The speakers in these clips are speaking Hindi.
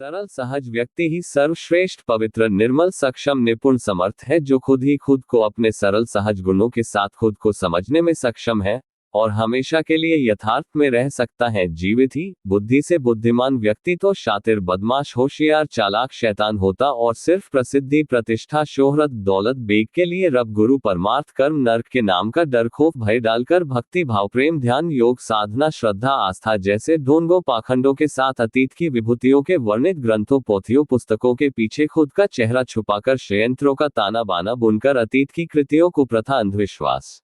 सरल सहज व्यक्ति ही सर्वश्रेष्ठ पवित्र निर्मल सक्षम निपुण समर्थ है, जो खुद ही खुद को अपने सरल सहज गुणों के साथ खुद को समझने में सक्षम है और हमेशा के लिए यथार्थ में रह सकता है। जीवित ही बुद्धि से बुद्धिमान व्यक्ति तो शातिर बदमाश होशियार चालाक शैतान होता और सिर्फ प्रसिद्धि प्रतिष्ठा शोहरत दौलत बेग के लिए रब गुरु परमार्थ कर्म नर्क के नाम का डर खौफ भय डालकर भक्ति भाव प्रेम ध्यान योग साधना श्रद्धा आस्था जैसे ढोंगों पाखंडों के साथ अतीत की विभूतियों के वर्णित ग्रंथों पोथियों पुस्तकों के पीछे खुद का चेहरा छुपाकर षड्यंत्रों का ताना बाना बुनकर अतीत की कृतियों को प्रथा अंधविश्वास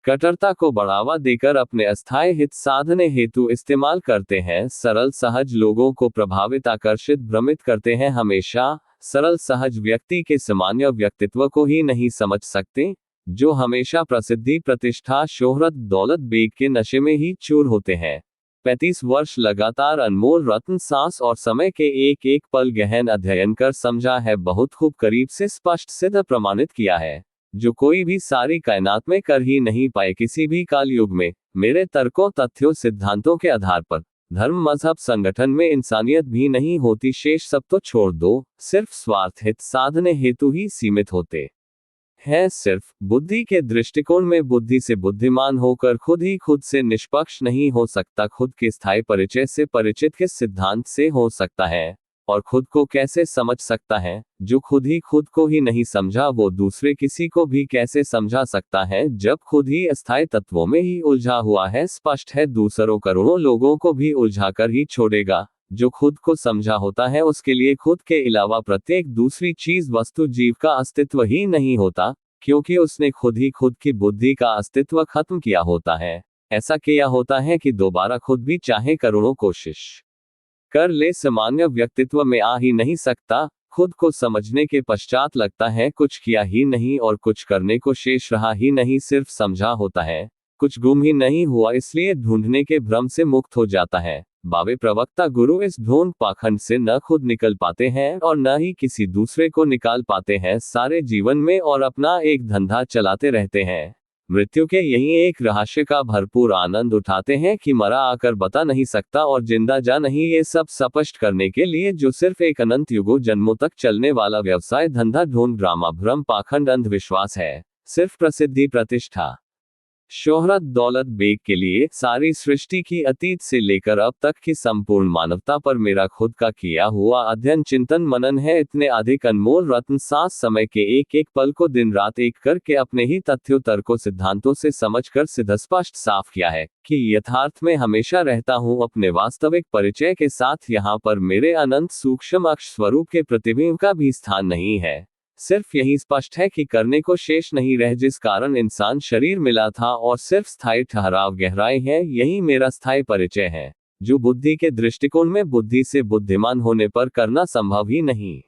कट्टरता को बढ़ावा देकर अपने अस्थायी हित साधने हेतु इस्तेमाल करते हैं। सरल सहज लोगों को प्रभावित आकर्षित भ्रमित करते हैं। हमेशा सरल सहज व्यक्ति के सामान्य व्यक्तित्व को ही नहीं समझ सकते, जो हमेशा प्रसिद्धि प्रतिष्ठा शोहरत दौलत बेग के नशे में ही चूर होते हैं। 35 वर्ष लगातार अनमोल रत्न सांस और समय के एक एक पल गहन अध्ययन कर समझा है, बहुत खूब करीब से स्पष्ट सिद्ध प्रमाणित किया है, जो कोई भी सारी कायनात में कर ही नहीं पाए किसी भी काल युग में। मेरे तर्कों तथ्यों सिद्धांतों के आधार पर धर्म मजहब संगठन में इंसानियत भी नहीं होती, शेष सब तो छोड़ दो, सिर्फ स्वार्थ हित साधने हेतु ही सीमित होते हैं। सिर्फ बुद्धि के दृष्टिकोण में बुद्धि से बुद्धिमान होकर खुद ही खुद से निष्पक्ष नहीं हो सकता। खुद के स्थायी परिचय से परिचित किस सिद्धांत से हो सकता है और खुद को कैसे समझ सकता है? जो खुद ही खुद को ही नहीं समझा वो दूसरे किसी को भी कैसे समझा सकता है, जब खुद ही अस्थायी तत्वों में ही उलझा हुआ है। स्पष्ट है दूसरों करोड़ों लोगों को भी उलझा कर ही छोड़ेगा। जो खुद को समझा होता है उसके लिए खुद के अलावा प्रत्येक दूसरी चीज वस्तु जीव का अस्तित्व ही नहीं होता, क्योंकि उसने खुद ही खुद की बुद्धि का अस्तित्व खत्म किया होता है। ऐसा किया होता है कि दोबारा खुद भी चाहे करोड़ों कोशिश कर ले सामान्य व्यक्तित्व में आ ही नहीं सकता। खुद को समझने के पश्चात लगता है कुछ किया ही नहीं और कुछ करने को शेष रहा ही नहीं, सिर्फ समझा होता है, कुछ गुम ही नहीं हुआ, इसलिए ढूंढने के भ्रम से मुक्त हो जाता है। बावे प्रवक्ता गुरु इस ढोंग पाखंड से न खुद निकल पाते हैं और न ही किसी दूसरे को निकाल पाते हैं सारे जीवन में, और अपना एक धंधा चलाते रहते हैं। मृत्यु के यही एक रहस्य का भरपूर आनंद उठाते हैं कि मरा आकर बता नहीं सकता और जिंदा जा नहीं, ये सब स्पष्ट करने के लिए जो सिर्फ एक अनंत युगों जन्मों तक चलने वाला व्यवसाय धंधा ढोंग ड्रामा भ्रम पाखंड अंधविश्वास है। सिर्फ प्रसिद्धि प्रतिष्ठा शोहरत दौलत बेग के लिए सारी सृष्टि की अतीत से लेकर अब तक की संपूर्ण मानवता पर मेरा खुद का किया हुआ अध्ययन चिंतन मनन है। इतने अधिक अनमोल रत्न सांस समय के एक एक पल को दिन रात एक करके अपने ही तथ्यों तर्कों सिद्धांतों से समझकर सिद्ध स्पष्ट साफ किया है कि यथार्थ में हमेशा रहता हूँ अपने वास्तविक परिचय के साथ। यहाँ पर मेरे अनंत सूक्ष्म अक्ष स्वरूप के प्रतिबिंब का भी स्थान नहीं है। सिर्फ यही स्पष्ट है कि करने को शेष नहीं रह, जिस कारण इंसान शरीर मिला था और सिर्फ स्थायी ठहराव गहराई है। यही मेरा स्थायी परिचय है, जो बुद्धि के दृष्टिकोण में बुद्धि से बुद्धिमान होने पर करना संभव ही नहीं,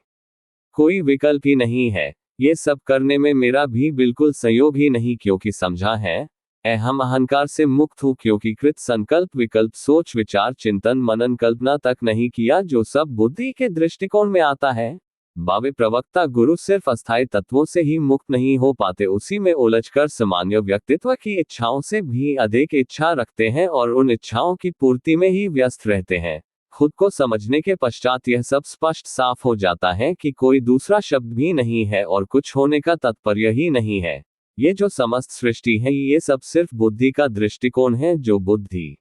कोई विकल्प ही नहीं है। ये सब करने में मेरा भी बिल्कुल संयोग ही नहीं, क्योंकि समझा है, अहम अहंकार से मुक्त हूँ, क्योंकि कृत संकल्प विकल्प सोच विचार चिंतन मनन कल्पना तक नहीं किया, जो सब बुद्धि के दृष्टिकोण में आता है। बावे प्रवक्ता गुरु सिर्फ अस्थायी तत्वों से ही मुक्त नहीं हो पाते, उसी में उलझकर सामान्य व्यक्तित्व की इच्छाओं से भी अधिक इच्छा रखते हैं और उन इच्छाओं की पूर्ति में ही व्यस्त रहते हैं। खुद को समझने के पश्चात यह सब स्पष्ट साफ हो जाता है कि कोई दूसरा शब्द भी नहीं है और कुछ होने का तात्पर्य ही नहीं है। ये जो समस्त सृष्टि है ये सब सिर्फ बुद्धि का दृष्टिकोण है, जो बुद्धि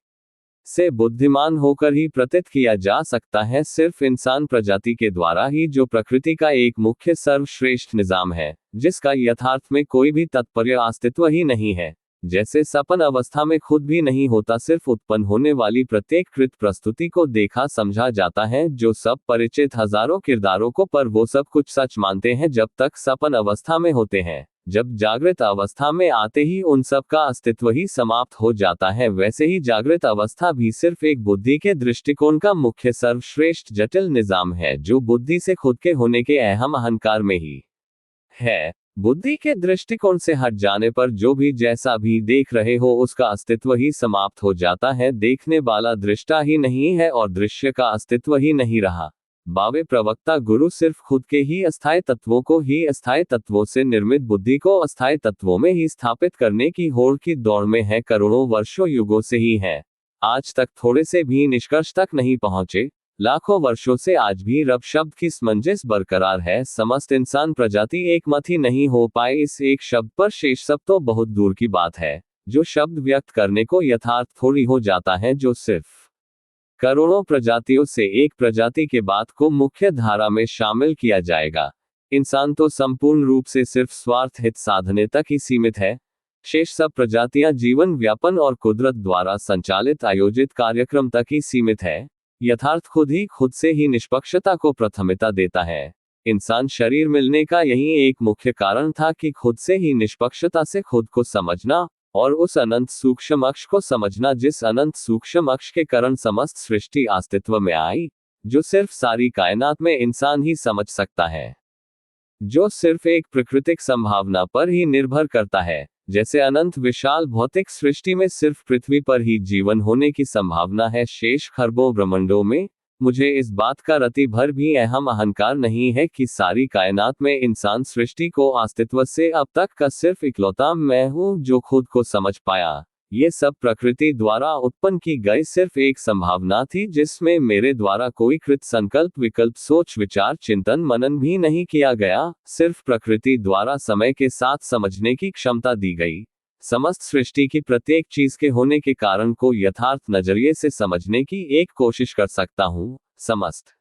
से बुद्धिमान होकर ही प्रतीत किया जा सकता है। सिर्फ इंसान प्रजाति के द्वारा ही, जो प्रकृति का एक मुख्य सर्वश्रेष्ठ निजाम है, जिसका यथार्थ में कोई भी तात्पर्य अस्तित्व ही नहीं है। जैसे सपन अवस्था में खुद भी नहीं होता, सिर्फ उत्पन्न होने वाली प्रत्येक कृत प्रस्तुति को देखा समझा जाता है, जो सब परिचित हजारों किरदारों को, पर वो सब कुछ सच मानते हैं जब तक सपन अवस्था में होते हैं। जब जागृत अवस्था में आते ही उन सब का अस्तित्व ही समाप्त हो जाता है। वैसे ही जागृत अवस्था भी सिर्फ एक बुद्धि के दृष्टिकोण का मुख्य सर्वश्रेष्ठ जटिल निजाम है, जो बुद्धि से खुद के होने के अहम अहंकार में ही है। बुद्धि के दृष्टिकोण से हट जाने पर जो भी जैसा भी देख रहे हो उसका अस्तित्व ही समाप्त हो जाता है। देखने वाला दृष्टा ही नहीं है और दृश्य का अस्तित्व ही नहीं रहा। बावे प्रवक्ता गुरु सिर्फ खुद के ही अस्थायी तत्वों को ही अस्थायी तत्वों से निर्मित बुद्धि को अस्थायी तत्वों में ही स्थापित करने की होड़ की दौड़ में है। करोड़ों वर्षों युगों से ही है, आज तक थोड़े से भी निष्कर्ष तक नहीं पहुंचे। लाखों वर्षों से आज भी रब शब्द की समंजस बरकरार है। समस्त इंसान प्रजाति एक मत ही नहीं हो पाए इस एक शब्द पर, शेष सब तो बहुत दूर की बात है। जो शब्द व्यक्त करने को यथार्थ थोड़ी हो जाता है, जो सिर्फ करोड़ों प्रजातियों से एक प्रजाति के बात को मुख्य धारा में शामिल किया जाएगा। इंसान तो संपूर्ण रूप से सिर्फ स्वार्थ हित साधने तक ही सीमित है। शेष सब प्रजातियां जीवन व्यापन और कुदरत द्वारा संचालित आयोजित कार्यक्रम तक ही सीमित है। यथार्थ खुद ही खुद से ही निष्पक्षता को प्राथमिकता देता है। इंसान शरीर मिलने का यही एक मुख्य कारण था कि खुद से ही निष्पक्षता से खुद को समझना और उस अनंत सूक्ष्म अक्ष को समझना जिस अनंत सूक्ष्म अक्ष के कारण समस्त सृष्टि अस्तित्व में आई, जो सिर्फ सारी कायनात में इंसान ही समझ सकता है, जो सिर्फ एक प्राकृतिक संभावना पर ही निर्भर करता है। जैसे अनंत विशाल भौतिक सृष्टि में सिर्फ पृथ्वी पर ही जीवन होने की संभावना है, शेष खरबों ब्रह्मांडों में मुझे इस बात का रति भर भी अहम अहंकार नहीं है कि सारी कायनात में इंसान सृष्टि को अस्तित्व से अब तक का सिर्फ इकलौता मैं हूं जो खुद को समझ पाया। ये सब प्रकृति द्वारा उत्पन्न की गई सिर्फ एक संभावना थी जिसमें मेरे द्वारा कोई कृत संकल्प विकल्प सोच विचार चिंतन मनन भी नहीं किया गया। सिर्फ प्रकृति द्वारा समय के साथ समझने की क्षमता दी गई। समस्त सृष्टि की प्रत्येक चीज के होने के कारण को यथार्थ नजरिए से समझने की एक कोशिश कर सकता हूँ। समस्त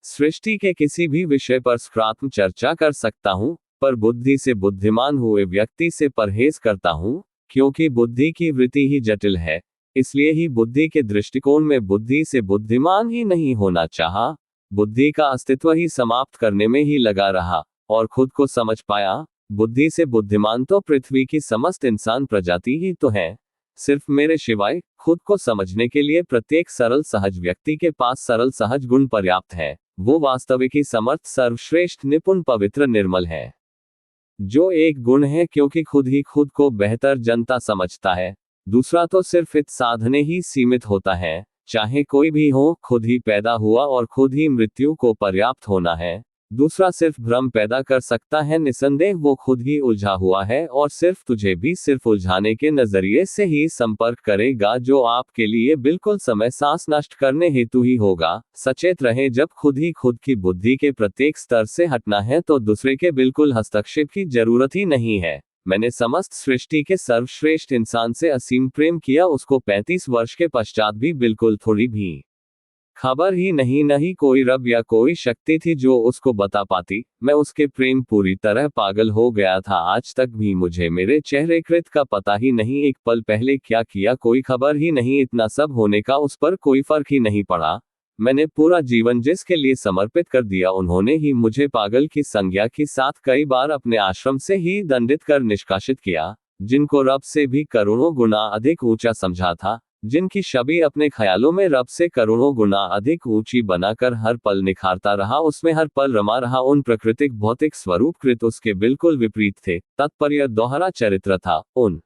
सृष्टि के किसी भी विषय पर सकारात्मक चर्चा कर सकता हूँ, पर बुद्धि से बुद्धिमान हुए व्यक्ति से परहेज करता हूँ, क्योंकि बुद्धि की वृत्ति ही जटिल है। इसलिए ही बुद्धि के दृष्टिकोण में बुद्धि से बुद्धिमान ही नहीं होना चाहा, बुद्धि का अस्तित्व ही समाप्त करने में ही लगा रहा और खुद को समझ पाया। बुद्धि से बुद्धिमान तो पृथ्वी की समस्त इंसान प्रजाति ही तो है। सिर्फ मेरे सिवाय खुद को समझने के लिए प्रत्येक सरल सहज व्यक्ति के पास सरल सहज गुण पर्याप्त है। वो वास्तविक ही समर्थ सर्वश्रेष्ठ निपुण पवित्र निर्मल है, जो एक गुण है क्योंकि खुद ही खुद को बेहतर जनता समझता है। दूसरा तो सिर्फ इत साधने ही सीमित होता है। चाहे कोई भी हो, खुद ही पैदा हुआ और खुद ही मृत्यु को पर्याप्त होना है। दूसरा सिर्फ भ्रम पैदा कर सकता है, निसंदेह वो खुद ही उलझा हुआ है और सिर्फ तुझे भी सिर्फ उलझाने के नजरिए से ही संपर्क करेगा, जो आपके लिए बिल्कुल समय सांस नष्ट करने हेतु ही होगा। सचेत रहे, जब खुद ही खुद की बुद्धि के प्रत्येक स्तर से हटना है तो दूसरे के बिल्कुल हस्तक्षेप की जरूरत ही नहीं है। मैंने समस्त सृष्टि के सर्वश्रेष्ठ इंसान से असीम प्रेम किया, उसको 35 वर्ष के पश्चात भी बिल्कुल थोड़ी भी खबर ही नहीं कोई रब या कोई शक्ति थी जो उसको बता पाती। मैं उसके प्रेम पूरी तरह पागल हो गया था। आज तक भी मुझे मेरे चेहरे कृत का पता ही नहीं, एक पल पहले क्या किया कोई खबर ही नहीं। इतना सब होने का उस पर कोई फर्क ही नहीं पड़ा। मैंने पूरा जीवन जिसके लिए समर्पित कर दिया, उन्होंने ही मुझे पागल की संज्ञा के साथ कई बार अपने आश्रम से ही दंडित कर निष्कासित किया। जिनको रब से भी करोड़ों गुना अधिक ऊंचा समझा था, जिनकी छवि अपने ख्यालों में रब से करोड़ों गुना अधिक ऊंची बनाकर हर पल निखारता रहा, उसमें हर पल रमा रहा, उन प्राकृतिक भौतिक स्वरूप कृत उसके बिल्कुल विपरीत थे। तात्पर्य दोहरा चरित्र था। उन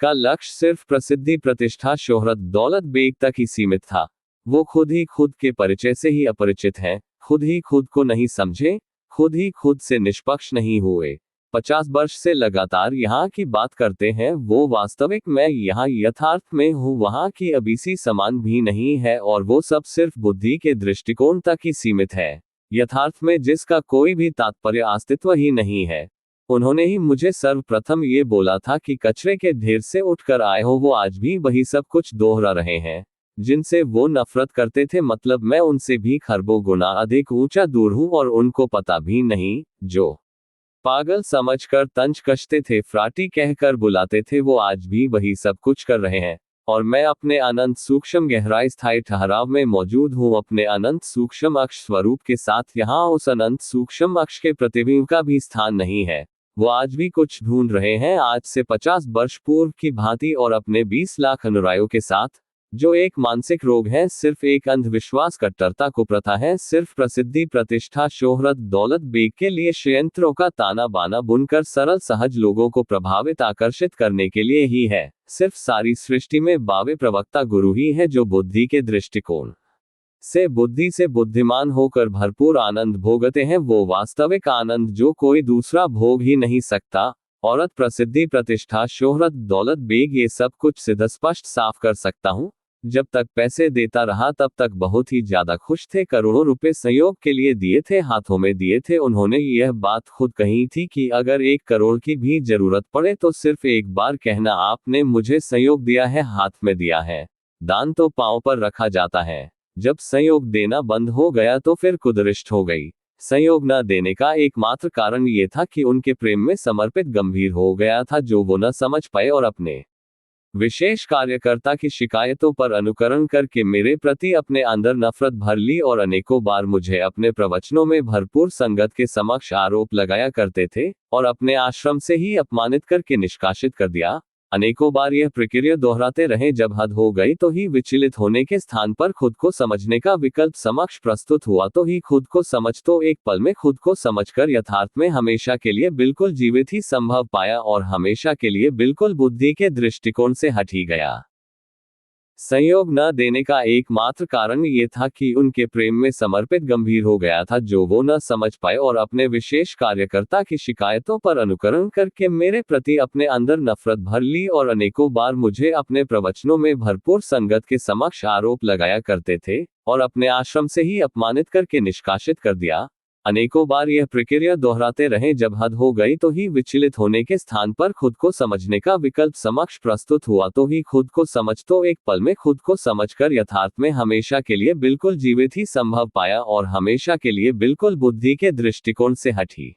का लक्ष्य सिर्फ प्रसिद्धि प्रतिष्ठा शोहरत दौलत बेग तक ही सीमित था। वो खुद ही खुद के परिचय से ही अपरिचित हैं, खुद ही खुद को नहीं समझे, खुद ही खुद से निष्पक्ष नहीं हुए। 50 वर्ष से लगातार यहाँ की बात करते हैं, वो वास्तविक मैं यहाँ यथार्थ में हूँ वहाँ की अबीसी समान भी नहीं है, और वो सब सिर्फ बुद्धि के दृष्टिकोण तक ही सीमित है, यथार्थ में जिसका कोई भी तात्पर्य अस्तित्व ही नहीं है। उन्होंने ही मुझे सर्वप्रथम ये बोला था कि कचरे के ढेर से उठकर आए हो, वो आज भी वही सब कुछ दोहरा रहे हैं जिनसे वो नफरत करते थे। मतलब मैं उनसे भी खरबों गुना अधिक ऊंचा दूर हूँ और उनको पता भी नहीं। जो पागल समझकर तंज कसते थे, फ्राटी कहकर बुलाते थे, वो आज भी वही सब कुछ कर रहे हैं। और मैं अपने अनंत सूक्ष्म गहराई स्थायी ठहराव में मौजूद हूँ, अपने अनंत सूक्ष्म अक्ष स्वरूप के साथ। यहाँ उस अनंत सूक्ष्म अक्ष के प्रतिबिंब का भी स्थान नहीं है। वो आज भी कुछ ढूंढ रहे हैं, आज से 50 वर्ष पूर्व की भांति, और अपने 20 लाख अनुयायियों के साथ, जो एक मानसिक रोग है, सिर्फ एक अंधविश्वास कट्टरता को प्रथा है, सिर्फ प्रसिद्धि प्रतिष्ठा शोहरत दौलत बेग के लिए षड्यंत्रों का ताना बाना बुनकर सरल सहज लोगों को प्रभावित आकर्षित करने के लिए ही है। सिर्फ सारी सृष्टि में बावे प्रवक्ता गुरु ही है जो बुद्धि के दृष्टिकोण से बुद्धि से बुद्धिमान होकर भरपूर आनंद भोगते हैं, वो वास्तविक आनंद जो कोई दूसरा भोग ही नहीं सकता। औरत प्रसिद्धि प्रतिष्ठा शोहरत दौलत बेग ये सब कुछ सिद्ध स्पष्ट साफ कर सकता हूँ। जब तक पैसे देता रहा तब तक बहुत ही ज्यादा खुश थे। करोड़ों रुपए संयोग के लिए दिए थे, हाथों में दिए थे। उन्होंने यह बात खुद कही थी कि अगर 1 करोड़ की भी जरूरत पड़े तो सिर्फ एक बार कहना, आपने मुझे संयोग दिया है, हाथ में दिया है। दान तो पांव पर रखा जाता है। जब संयोग देना बंद हो गया तो फिर कुदृष्ट हो गई। संयोग न देने का एकमात्र कारण ये था कि उनके प्रेम में समर्पित गंभीर हो गया था, जो वो न समझ पाए और अपने विशेष कार्यकर्ता की शिकायतों पर अनुकरण करके मेरे प्रति अपने अंदर नफरत भर ली और अनेकों बार मुझे अपने प्रवचनों में भरपूर संगत के समक्ष आरोप लगाया करते थे और अपने आश्रम से ही अपमानित करके निष्कासित कर दिया। अनेकों बार यह प्रक्रिया दोहराते रहे। जब हद हो गई तो ही विचलित होने के स्थान पर खुद को समझने का विकल्प समक्ष प्रस्तुत हुआ तो ही खुद को समझ, तो एक पल में खुद को समझकर यथार्थ में हमेशा के लिए बिल्कुल जीवित ही संभव पाया और हमेशा के लिए बिल्कुल बुद्धि के दृष्टिकोण से हट ही गया। संयोग न देने का एकमात्र कारण ये था कि उनके प्रेम में समर्पित गंभीर हो गया था, जो वो न समझ पाए और अपने विशेष कार्यकर्ता की शिकायतों पर अनुकरण करके मेरे प्रति अपने अंदर नफरत भर ली और अनेकों बार मुझे अपने प्रवचनों में भरपूर संगत के समक्ष आरोप लगाया करते थे और अपने आश्रम से ही अपमानित करके निष्कासित कर दिया। अनेकों बार यह प्रक्रिया दोहराते रहे। जब हद हो गई तो ही विचलित होने के स्थान पर खुद को समझने का विकल्प समक्ष प्रस्तुत हुआ तो ही खुद को समझ, तो एक पल में खुद को समझकर यथार्थ में हमेशा के लिए बिल्कुल जीवित ही संभव पाया और हमेशा के लिए बिल्कुल बुद्धि के दृष्टिकोण से हट ही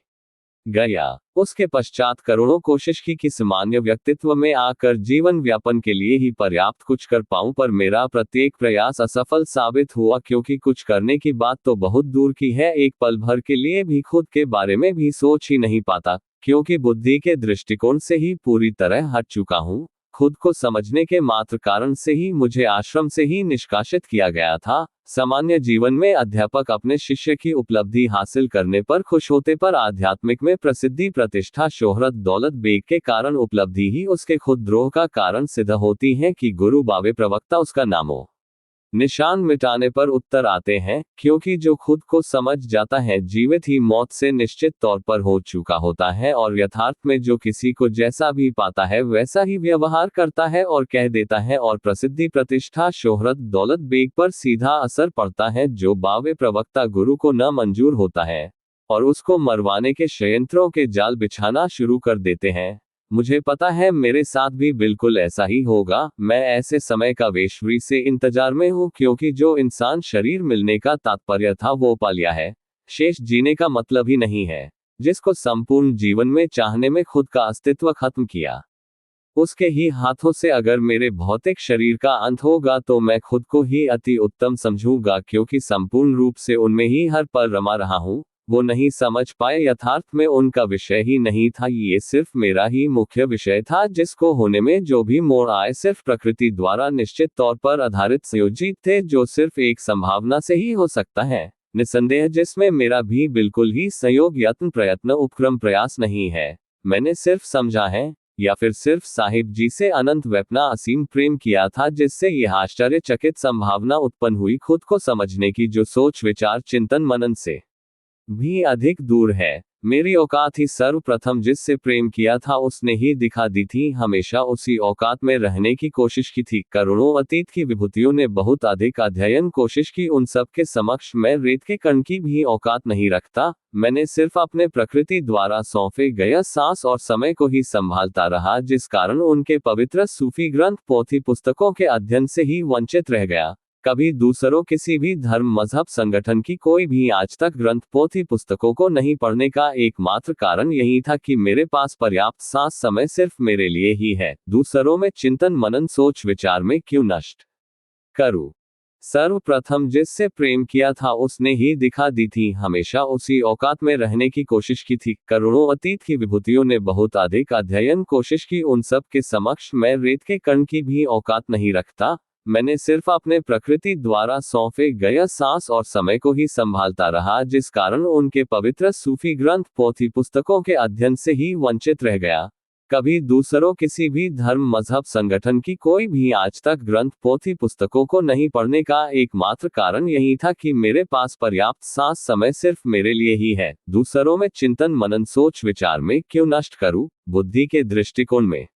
गया। उसके पश्चात करोड़ों कोशिश की कि सामान्य व्यक्तित्व में आकर जीवन व्यापन के लिए ही पर्याप्त कुछ कर पाऊं, पर मेरा प्रत्येक प्रयास असफल साबित हुआ, क्योंकि कुछ करने की बात तो बहुत दूर की है, एक पल भर के लिए भी खुद के बारे में भी सोच ही नहीं पाता, क्योंकि बुद्धि के दृष्टिकोण से ही पूरी तरह हट चुका हूं। खुद को समझने के मात्र कारण से ही मुझे आश्रम से ही निष्कासित किया गया था। सामान्य जीवन में अध्यापक अपने शिष्य की उपलब्धि हासिल करने पर खुश होते, पर आध्यात्मिक में प्रसिद्धि, प्रतिष्ठा, शोहरत, दौलत, बेग के कारण उपलब्धि ही उसके खुद द्रोह का कारण सिद्ध होती है कि गुरु बावे प्रवक्ता उसका नामो निशान मिटाने पर उत्तर आते हैं, क्योंकि जो खुद को समझ जाता है जीवित ही मौत से निश्चित तौर पर हो चुका होता है और यथार्थ में जो किसी को जैसा भी पाता है वैसा ही व्यवहार करता है और कह देता है, और प्रसिद्धि, प्रतिष्ठा, शोहरत, दौलत, बेग पर सीधा असर पड़ता है, जो बावे प्रवक्ता गुरु को न मंजूर होता है और उसको मरवाने के षड्यंत्रों के जाल बिछाना शुरू कर देते हैं। मुझे पता है मेरे साथ भी बिल्कुल ऐसा ही होगा। मैं ऐसे समय का बेसब्री से इंतजार में हूँ, क्योंकि जो इंसान शरीर मिलने का तात्पर्य था वो पा लिया है, शेष जीने का मतलब ही नहीं है। जिसको संपूर्ण जीवन में चाहने में खुद का अस्तित्व खत्म किया, उसके ही हाथों से अगर मेरे भौतिक शरीर का अंत होगा तो मैं खुद को ही अति उत्तम समझूंगा, क्योंकि संपूर्ण रूप से उनमें ही हर पल रमा रहा हूँ। वो नहीं समझ पाए, यथार्थ में उनका विषय ही नहीं था, ये सिर्फ मेरा ही मुख्य विषय था, जिसको होने में जो भी मोड़ आए सिर्फ प्रकृति द्वारा निश्चित तौर पर आधारित संयोजित थे, जो सिर्फ एक संभावना से ही हो सकता है, निसंदेह, जिसमें मेरा भी बिल्कुल ही संयोग, यत्न, प्रयत्न, उपक्रम, प्रयास नहीं है। मैंने सिर्फ समझा है, या फिर सिर्फ साहिब जी से अनंत व्यपना असीम प्रेम किया था, जिससे यह आश्चर्यचकित संभावना उत्पन्न हुई, खुद को समझने की, जो सोच, विचार, चिंतन, मनन से भी अधिक दूर है। मेरी औकात ही सर्वप्रथम जिससे प्रेम किया था उसने ही दिखा दी थी, हमेशा उसी औकात में रहने की कोशिश की थी। करोड़ों अतीत की विभूतियों ने बहुत अधिक अध्ययन कोशिश की, उन सब के समक्ष मैं रेत के कण की भी औकात नहीं रखता। मैंने सिर्फ अपने प्रकृति द्वारा सौंपे गए सांस और समय को ही संभालता रहा, जिस कारण उनके पवित्र सूफी ग्रंथ, पोथी, पुस्तकों के अध्ययन से ही वंचित रह गया। कभी दूसरों किसी भी धर्म, मजहब, संगठन की कोई भी आज तक ग्रंथ, पोथी, पुस्तकों को नहीं पढ़ने का एकमात्र कारण यही था कि मेरे पास पर्याप्त सांस, समय सिर्फ मेरे लिए ही है। दूसरों में चिंतन, मनन, सोच विचार में क्यों नष्ट करूं? सर्वप्रथम जिससे प्रेम किया था उसने ही दिखा दी थी, हमेशा उसी औकात में रहने की कोशिश की थी। करोड़ों अतीत की विभूतियों ने बहुत अधिक अध्ययन कोशिश की, उन सब के समक्ष मैं रेत के कण की भी औकात नहीं रखता। मैंने सिर्फ अपने प्रकृति द्वारा सौंपे गए सांस और समय को ही संभालता रहा, जिस कारण उनके पवित्र सूफी ग्रंथ, पोथी, पुस्तकों के अध्ययन से ही वंचित रह गया। कभी दूसरों किसी भी धर्म, मजहब, संगठन की कोई भी आज तक ग्रंथ, पोथी, पुस्तकों को नहीं पढ़ने का एकमात्र कारण यही था कि मेरे पास पर्याप्त सांस, समय सिर्फ मेरे लिए ही है। दूसरों में चिंतन, मनन, सोच विचार में क्यों नष्ट करूं? बुद्धि के दृष्टिकोण में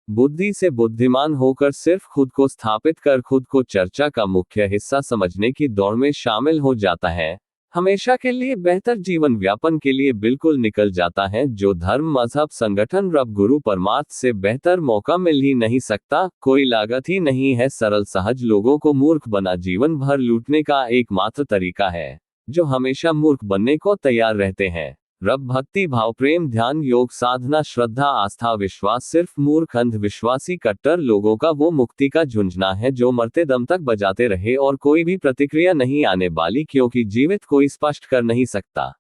बुद्धि से बुद्धिमान होकर सिर्फ खुद को स्थापित कर खुद को चर्चा का मुख्य हिस्सा समझने की दौड़ में शामिल हो जाता है, हमेशा के लिए बेहतर जीवन व्यापन के लिए बिल्कुल निकल जाता है, जो धर्म मजहब संगठन रब गुरु परमार्थ से बेहतर मौका मिल ही नहीं सकता, कोई लागत ही नहीं है। सरल सहज लोगों को मूर्ख बना जीवन भर लूटने का एकमात्र तरीका है, जो हमेशा मूर्ख बनने को तैयार रहते हैं। रब भक्ति भाव प्रेम ध्यान योग साधना श्रद्धा आस्था विश्वास सिर्फ मूर्ख अंधविश्वासी कट्टर लोगों का वो मुक्ति का झुंझुना है जो मरते दम तक बजाते रहे और कोई भी प्रतिक्रिया नहीं आने वाली, क्योंकि जीवित कोई स्पष्ट कर नहीं सकता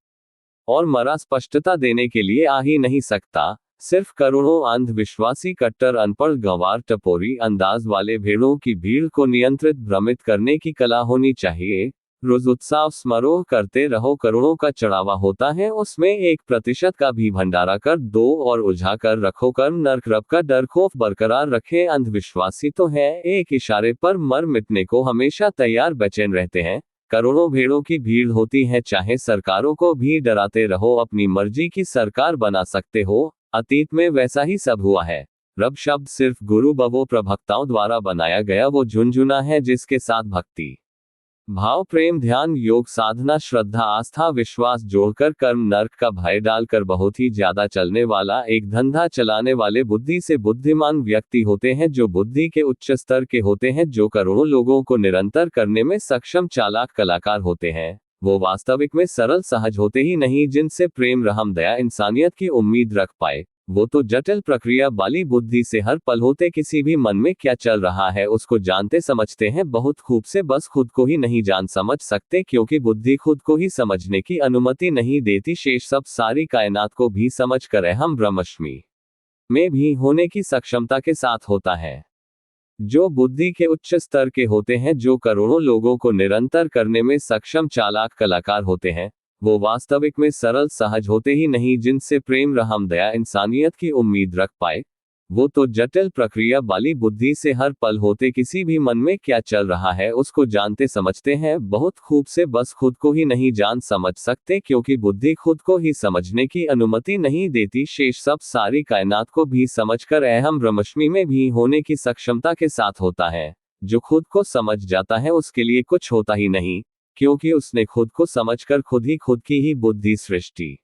और मरा स्पष्टता देने के लिए आ ही नहीं सकता। सिर्फ करोड़ों अंधविश्वासी कट्टर अनपढ़ गंवार टपोरी अंदाज वाले भेड़ों की भीड़ को नियंत्रित भ्रमित करने की कला होनी चाहिए। रोज उत्साह समारोह करते रहो, करोड़ों का चढ़ावा होता है, उसमें 1% का भी भंडारा कर दो और उलझा कर रखो, कर्म नरक रब का डर खौफ बरकरार रखे। अंधविश्वासी तो है, एक इशारे पर मर मिटने को हमेशा तैयार बेचैन रहते हैं। करोड़ों भेड़ों की भीड़ होती है, चाहे सरकारों को भी डराते रहो, अपनी मर्जी की सरकार बना सकते हो। अतीत में वैसा ही सब हुआ है। रब शब्द सिर्फ गुरु बवो प्रभक्ताओं द्वारा बनाया गया वो झुंझुना है जिसके साथ भक्ति भाव प्रेम ध्यान योग साधना श्रद्धा आस्था विश्वास जोड़कर कर्म नरक का भय डालकर बहुत ही ज्यादा चलने वाला एक धंधा चलाने वाले बुद्धि से बुद्धिमान व्यक्ति होते हैं, जो बुद्धि के उच्च स्तर के होते हैं, जो करोड़ों लोगों को निरंतर करने में सक्षम चालाक कलाकार होते हैं। वो वास्तविक में सरल सहज होते ही नहीं, जिनसे प्रेम रहम दया इंसानियत की उम्मीद रख पाए। वो तो जटिल प्रक्रिया वाली बुद्धि से हर पल होते, किसी भी मन में क्या चल रहा है उसको जानते समझते हैं बहुत खूब से, बस खुद को ही नहीं जान समझ सकते, क्योंकि बुद्धि खुद को ही समझने की अनुमति नहीं देती, शेष सब सारी कायनात को भी समझ कर अहम ब्रह्मस्मि में भी होने की सक्षमता के साथ होता है। जो बुद्धि के उच्च स्तर के होते हैं, जो करोड़ों लोगों को निरंतर करने में सक्षम चालाक कलाकार होते हैं, वो वास्तविक में सरल सहज होते ही नहीं, जिनसे प्रेम रहम दया इंसानियत की उम्मीद रख पाए। वो तो जटिल प्रक्रिया वाली बुद्धि से हर पल होते, किसी भी मन में क्या चल रहा है उसको जानते समझते हैं बहुत खूब से, बस खुद को ही नहीं जान समझ सकते, क्योंकि बुद्धि खुद को ही समझने की अनुमति नहीं देती, शेष सब सारी कायनात को भी समझकर अहम ब्रह्मस्मि में भी होने की सक्षमता के साथ होता है। जो खुद को समझ जाता है उसके लिए कुछ होता ही नहीं, क्योंकि उसने खुद को समझकर खुद की ही बुद्धि सृष्टि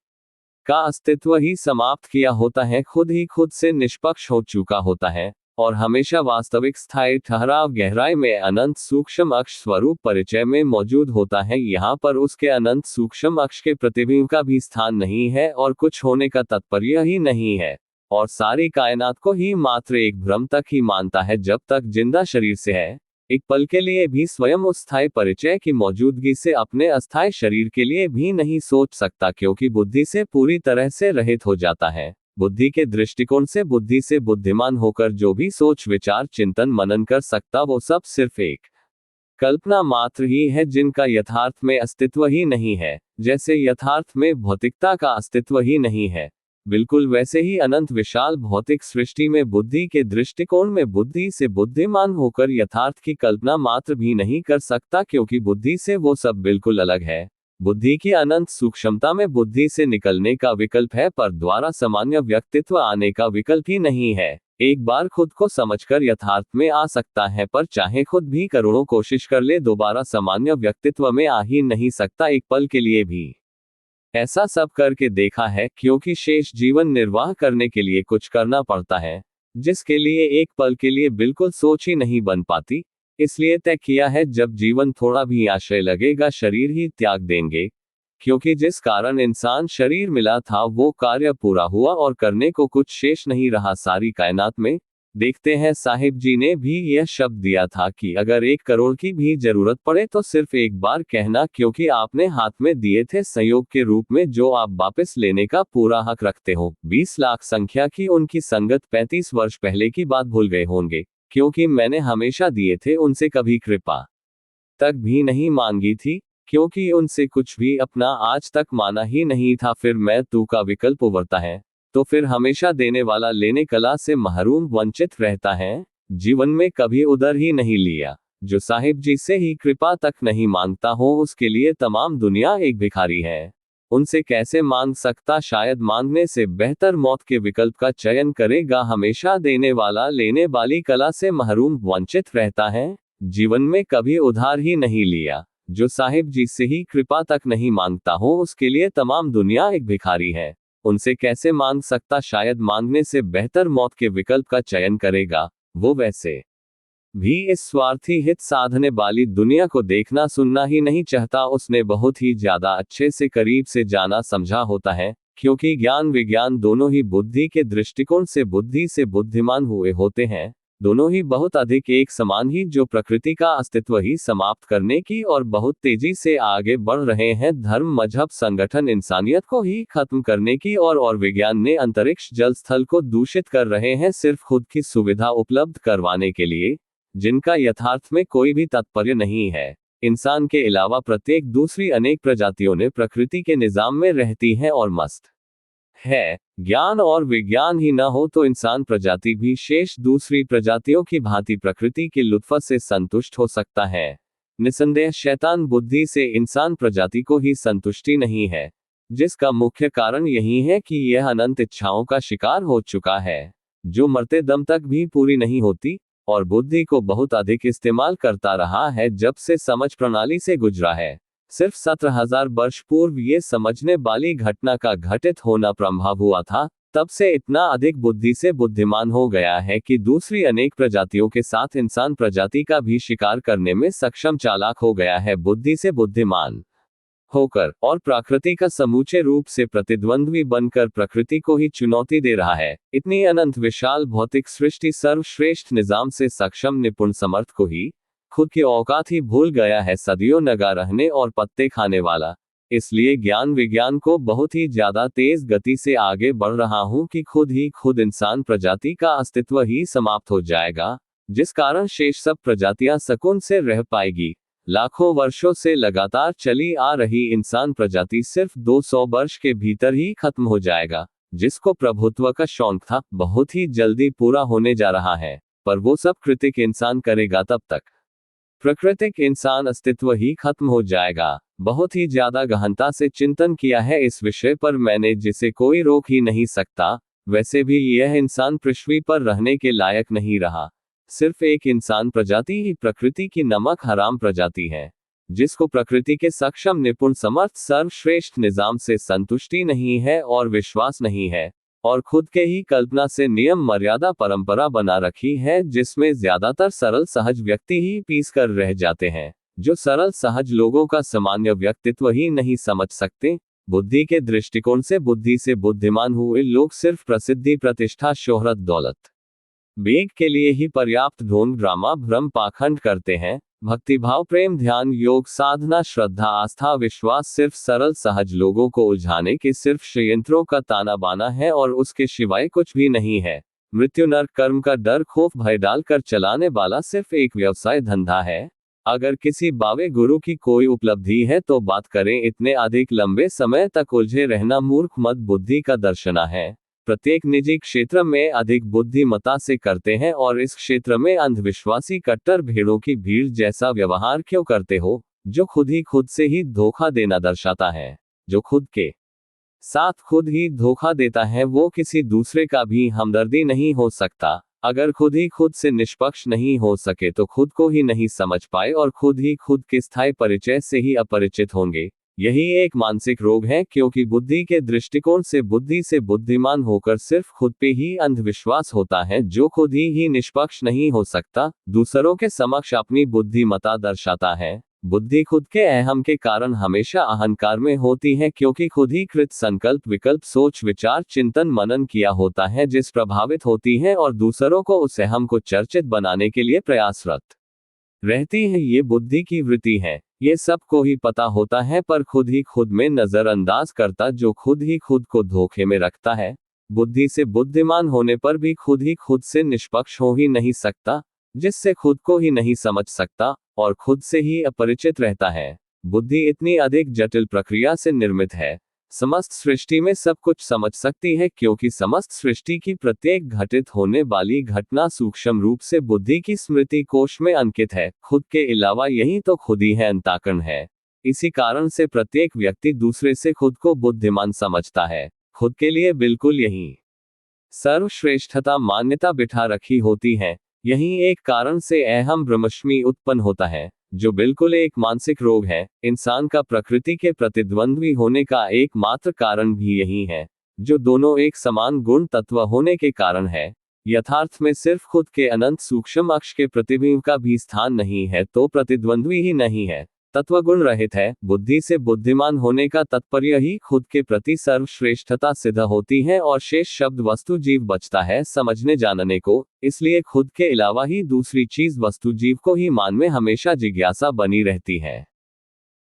का अस्तित्व ही समाप्त किया होता है, खुद ही खुद से निष्पक्ष हो चुका होता है और हमेशा वास्तविक स्थायी ठहराव गहराई में अनंत सूक्ष्म अक्ष स्वरूप परिचय में मौजूद होता है। यहाँ पर उसके अनंत सूक्ष्म अक्ष के प्रतिबिंब का भी स्थान नहीं है और कुछ होने का तात्पर्य ही नहीं है, और सारी कायनात को ही मात्र एक भ्रम तक ही मानता है जब तक जिंदा शरीर से है। एक पल के लिए भी स्वयं उस स्थायी परिचय की मौजूदगी से अपने अस्थायी शरीर के लिए भी नहीं सोच सकता, क्योंकि बुद्धि से पूरी तरह से रहित हो जाता है। बुद्धि के दृष्टिकोण से बुद्धि से बुद्धिमान होकर जो भी सोच विचार चिंतन मनन कर सकता, वो सब सिर्फ एक कल्पना मात्र ही है, जिनका यथार्थ में अस्तित्व ही नहीं है। जैसे यथार्थ में भौतिकता का अस्तित्व ही नहीं है, बिल्कुल वैसे ही अनंत विशाल भौतिक सृष्टि में बुद्धि के दृष्टिकोण में बुद्धि से बुद्धिमान होकर यथार्थ की कल्पना मात्र भी नहीं कर सकता, क्योंकि बुद्धि से वो सब बिल्कुल अलग है। बुद्धि की अनंत सूक्ष्मता में बुद्धि से निकलने का विकल्प है, पर द्वारा सामान्य व्यक्तित्व आने का विकल्प ही नहीं है। एक बार खुद को समझकर यथार्थ में आ सकता है, पर चाहे खुद भी करोड़ों कोशिश कर ले दोबारा सामान्य व्यक्तित्व में आ ही नहीं सकता, एक पल के लिए भी। ऐसा सब करके देखा है, क्योंकि शेष जीवन निर्वाह करने के लिए कुछ करना पड़ता है, जिसके लिए एक पल के लिए बिल्कुल सोच ही नहीं बन पाती। इसलिए तय किया है, जब जीवन थोड़ा भी आश्रय लगेगा शरीर ही त्याग देंगे, क्योंकि जिस कारण इंसान शरीर मिला था वो कार्य पूरा हुआ और करने को कुछ शेष नहीं रहा सारी कायनात में। देखते हैं, साहिब जी ने भी यह शब्द दिया था कि अगर 1 करोड़ की भी जरूरत पड़े तो सिर्फ एक बार कहना, क्योंकि आपने हाथ में दिए थे संयोग के रूप में, जो आप वापस लेने का पूरा हक रखते हो। 20 लाख संख्या की उनकी संगत 35 वर्ष पहले की बात भूल गए होंगे, क्योंकि मैंने हमेशा दिए थे, उनसे कभी कृपा तक भी नहीं मांगी थी, क्योंकि उनसे कुछ भी अपना आज तक माना ही नहीं था। फिर मैं तू का विकल्प उभरता है तो फिर हमेशा देने वाला लेने कला से महरूम वंचित रहता है। जीवन में कभी उधर ही नहीं लिया, जो साहिब जी से ही कृपा तक नहीं मांगता हो उसके लिए तमाम दुनिया एक भिखारी है। उनसे कैसे मांग सकता, शायद मांगने से बेहतर मौत के विकल्प का चयन करेगा। हमेशा देने वाला लेने वाली कला से महरूम वंचित रहता है। जीवन में कभी उधार ही नहीं लिया। जो साहिब जी से ही कृपा तक नहीं मांगता हो, उसके लिए तमाम दुनिया एक भिखारी है। उनसे कैसे मांग सकता, शायद मांगने से बेहतर मौत के विकल्प का चयन करेगा। वो वैसे भी इस स्वार्थी हित साधने वाली दुनिया को देखना सुनना ही नहीं चाहता। उसने बहुत ही ज्यादा अच्छे से करीब से जाना समझा होता है, क्योंकि ज्ञान विज्ञान दोनों ही बुद्धि के दृष्टिकोण से बुद्धि से बुद्धिमान हुए होते हैं। दोनों ही बहुत अधिक एक समान ही, जो प्रकृति का अस्तित्व ही समाप्त करने की और बहुत तेजी से आगे बढ़ रहे हैं। धर्म, मजहब, संगठन इंसानियत को ही खत्म करने की और विज्ञान ने अंतरिक्ष जल स्थल को दूषित कर रहे हैं, सिर्फ खुद की सुविधा उपलब्ध करवाने के लिए, जिनका यथार्थ में कोई भी तात्पर्य नहीं है। इंसान के अलावा प्रत्येक दूसरी अनेक प्रजातियों ने प्रकृति के निजाम में रहती हैं और मस्त है। ज्ञान और विज्ञान ही न हो तो इंसान प्रजाति भी शेष दूसरी प्रजातियों की भांति प्रकृति के लुत्फ से संतुष्ट हो सकता है। निसंदेह शैतान बुद्धि से इंसान प्रजाति को ही संतुष्टि नहीं है, जिसका मुख्य कारण यही है कि यह अनंत इच्छाओं का शिकार हो चुका है, जो मरते दम तक भी पूरी नहीं होती, और बुद्धि को बहुत अधिक इस्तेमाल करता रहा है जब से समझ प्रणाली से गुजरा है। सिर्फ 17,000 वर्ष पूर्व ये समझने वाली घटना का घटित होना प्रंभव हुआ था, तब से इतना अधिक बुद्धि से बुद्धिमान हो गया है कि दूसरी अनेक प्रजातियों के साथ इंसान प्रजाति का भी शिकार करने में सक्षम चालाक हो गया है। बुद्धि से बुद्धिमान होकर और प्रकृति का समूचे रूप से प्रतिद्वंद्वी बनकर प्रकृति को ही चुनौती दे रहा है। इतनी अनंत विशाल भौतिक सृष्टि सर्वश्रेष्ठ निजाम से सक्षम निपुण समर्थ को ही खुद की औकात ही भूल गया है, सदियों नगा रहने और पत्ते खाने वाला। इसलिए ज्ञान विज्ञान को बहुत ही ज्यादा तेज गति से आगे बढ़ रहा हूं कि खुद ही खुद इंसान प्रजाति का अस्तित्व ही समाप्त हो जाएगा, जिस कारण शेष सब प्रजातियां सुकून से रह पाएगी। लाखों वर्षों से लगातार चली आ रही इंसान प्रजाति सिर्फ 200 वर्ष के भीतर ही खत्म हो जाएगा। जिसको प्रभुत्व का शौक था, बहुत ही जल्दी पूरा होने जा रहा है, पर वो सब कृतिक इंसान करेगा तब तक प्राकृतिक इंसान अस्तित्व ही खत्म हो जाएगा। बहुत ही ज्यादा गहनता से चिंतन किया है इस विषय पर मैंने, जिसे कोई रोक ही नहीं सकता। वैसे भी यह इंसान पृथ्वी पर रहने के लायक नहीं रहा। सिर्फ एक इंसान प्रजाति ही प्रकृति की नमक हराम प्रजाति है, जिसको प्रकृति के सक्षम निपुण समर्थ सर्वश्रेष्ठ निजाम से संतुष्टि नहीं है और विश्वास नहीं है, और खुद के ही कल्पना से नियम मर्यादा परंपरा बना रखी है, जिसमें ज्यादातर सरल सहज व्यक्ति ही पीस कर रह जाते हैं, जो सरल सहज लोगों का सामान्य व्यक्तित्व ही नहीं समझ सकते। बुद्धि के दृष्टिकोण से बुद्धि से बुद्धिमान हुए लोग सिर्फ प्रसिद्धि, प्रतिष्ठा, शोहरत, दौलत, वेग के लिए ही पर्याप्त ढोंग, ड्रामा, भ्रम, पाखंड करते हैं। भक्तिभाव, प्रेम, ध्यान, योग, साधना, श्रद्धा, आस्था, विश्वास सिर्फ सरल सहज लोगों को उलझाने के सिर्फ षड्यंत्रों का ताना बाना है और उसके सिवाय कुछ भी नहीं है। मृत्यु, नरक, कर्म का डर, खौफ, भय डालकर चलाने वाला सिर्फ एक व्यवसाय धंधा है। अगर किसी बावे गुरु की कोई उपलब्धि है तो बात करें, इतने अधिक लंबे समय तक उलझे रहना मूर्ख मद बुद्धि का दर्शना है। प्रत्येक निजी क्षेत्र में अधिक बुद्धिमता से करते हैं और इस क्षेत्र में अंधविश्वासी कट्टर भेड़ों की भीड़ जैसा व्यवहार क्यों करते हो, जो खुद ही खुद से ही धोखा देना दर्शाता है। जो खुद के साथ खुद ही धोखा देता है वो किसी दूसरे का भी हमदर्दी नहीं हो सकता। अगर खुद ही खुद से निष्पक्ष नहीं हो सके तो खुद को ही नहीं समझ पाए और खुद ही खुद के स्थायी परिचय से ही अपरिचित होंगे। यही एक मानसिक रोग है, क्योंकि बुद्धि के दृष्टिकोण से बुद्धि से बुद्धिमान होकर सिर्फ खुद पे ही अंधविश्वास होता है, जो खुद ही निष्पक्ष नहीं हो सकता, दूसरों के समक्ष अपनी बुद्धिमता दर्शाता है। बुद्धि खुद के अहम के कारण हमेशा अहंकार में होती है, क्योंकि खुद ही कृत संकल्प, विकल्प, सोच, विचार, चिंतन, मनन किया होता है, जिस प्रभावित होती है और दूसरों को उस अहम को चर्चित बनाने के लिए प्रयासरत रहती है। ये बुद्धि की वृत्ति है। ये सबको ही पता होता है, पर खुद ही खुद में नजरअंदाज करता, जो खुद ही खुद को धोखे में रखता है। बुद्धि से बुद्धिमान होने पर भी खुद ही खुद से निष्पक्ष हो ही नहीं सकता, जिससे खुद को ही नहीं समझ सकता और खुद से ही अपरिचित रहता है। बुद्धि इतनी अधिक जटिल प्रक्रिया से निर्मित है, समस्त सृष्टि में सब कुछ समझ सकती है, क्योंकि समस्त सृष्टि की प्रत्येक घटित होने वाली घटना सूक्ष्म रूप से बुद्धि की स्मृति कोश में अंकित है। खुद के अलावा यही तो खुद ही है, अंताकरण है। इसी कारण से प्रत्येक व्यक्ति दूसरे से खुद को बुद्धिमान समझता है, खुद के लिए बिल्कुल यही सर्वश्रेष्ठता मान्यता बिठा रखी होती है। यही एक कारण से अहम ब्रह्मष्मी उत्पन्न होता है, जो बिल्कुल एक मानसिक रोग है। इंसान का प्रकृति के प्रतिद्वंद्वी होने का एकमात्र कारण भी यही है, जो दोनों एक समान गुण तत्व होने के कारण है। यथार्थ में सिर्फ खुद के अनंत सूक्ष्म अक्ष के प्रतिबिंब का भी स्थान नहीं है तो प्रतिद्वंद्वी ही नहीं है, तत्व गुण रहित है। बुद्धि से बुद्धिमान होने का तात्पर्य ही खुद के प्रति सर्वश्रेष्ठता सिद्ध होती है और शेष शब्द वस्तु जीव बचता है समझने जानने को। इसलिए खुद के अलावा ही दूसरी चीज वस्तु जीव को ही मान में हमेशा जिज्ञासा बनी रहती है।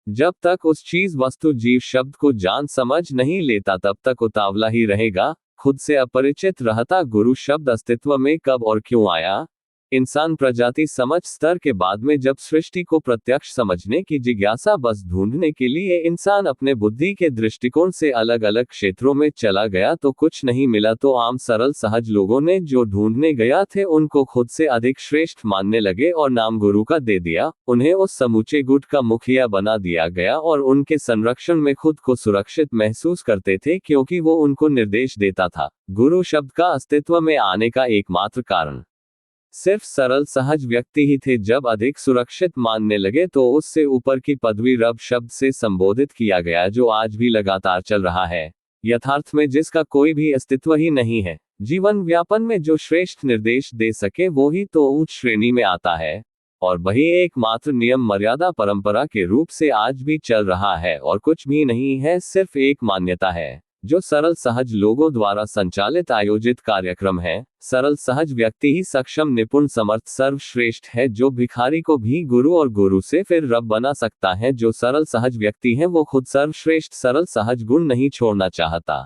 जब तक उस चीज वस्तु जीव शब्द को जान समझ नहीं लेता तब तक उतावला ही रहेगा, खुद से अपरिचित रहता। गुरु शब्द अस्तित्व में कब और क्यों आया? इंसान प्रजाति समझ स्तर के बाद में जब सृष्टि को प्रत्यक्ष समझने की जिज्ञासा बस ढूंढने के लिए इंसान अपने बुद्धि के दृष्टिकोण से अलग अलग क्षेत्रों में चला गया तो कुछ नहीं मिला, तो आम सरल सहज लोगों ने जो ढूंढने गया थे उनको खुद से अधिक श्रेष्ठ मानने लगे और नाम गुरु का दे दिया। उन्हें उस समूचे गुट का मुखिया बना दिया गया और उनके संरक्षण में खुद को सुरक्षित महसूस करते थे क्योंकि वो उनको निर्देश देता था। गुरु शब्द का अस्तित्व में आने का एकमात्र कारण सिर्फ सरल सहज व्यक्ति ही थे। जब अधिक सुरक्षित मानने लगे तो उससे ऊपर की पदवी रब शब्द से संबोधित किया गया, जो आज भी लगातार चल रहा है। यथार्थ में जिसका कोई भी अस्तित्व ही नहीं है, जीवन व्यापन में जो श्रेष्ठ निर्देश दे सके वो ही तो उच्च श्रेणी में आता है, और वही एकमात्र नियम मर्यादा परंपरा के रूप से आज भी चल रहा है और कुछ भी नहीं है, सिर्फ एक मान्यता है जो सरल सहज लोगों द्वारा संचालित आयोजित कार्यक्रम है। सरल सहज व्यक्ति ही सक्षम निपुण समर्थ सर्वश्रेष्ठ है, जो भिखारी को भी गुरु और गुरु से फिर रब बना सकता है। जो सरल सहज व्यक्ति है वो खुद सर्वश्रेष्ठ सरल सहज गुण नहीं छोड़ना चाहता,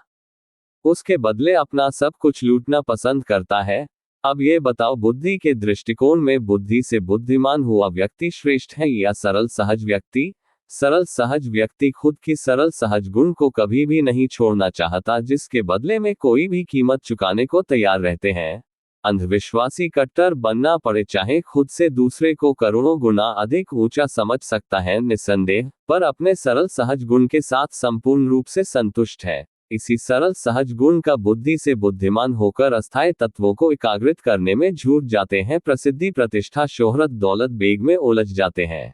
उसके बदले अपना सब कुछ लूटना पसंद करता है। अब ये बताओ, बुद्धि के दृष्टिकोण में बुद्धि से बुद्धिमान हुआ व्यक्ति श्रेष्ठ है या सरल सहज व्यक्ति? सरल सहज व्यक्ति खुद की सरल सहज गुण को कभी भी नहीं छोड़ना चाहता, जिसके बदले में कोई भी कीमत चुकाने को तैयार रहते हैं। अंधविश्वासी कट्टर बनना पड़े चाहे खुद से दूसरे को करोड़ों गुना अधिक ऊंचा समझ सकता है निस्संदेह, पर अपने सरल सहज गुण के साथ संपूर्ण रूप से संतुष्ट है। इसी सरल सहज गुण का बुद्धि से बुद्धिमान होकर अस्थायी तत्वों को एकाग्रित करने में झूठ जाते हैं, प्रसिद्धि प्रतिष्ठा शोहरत दौलत बेग में उलझ जाते हैं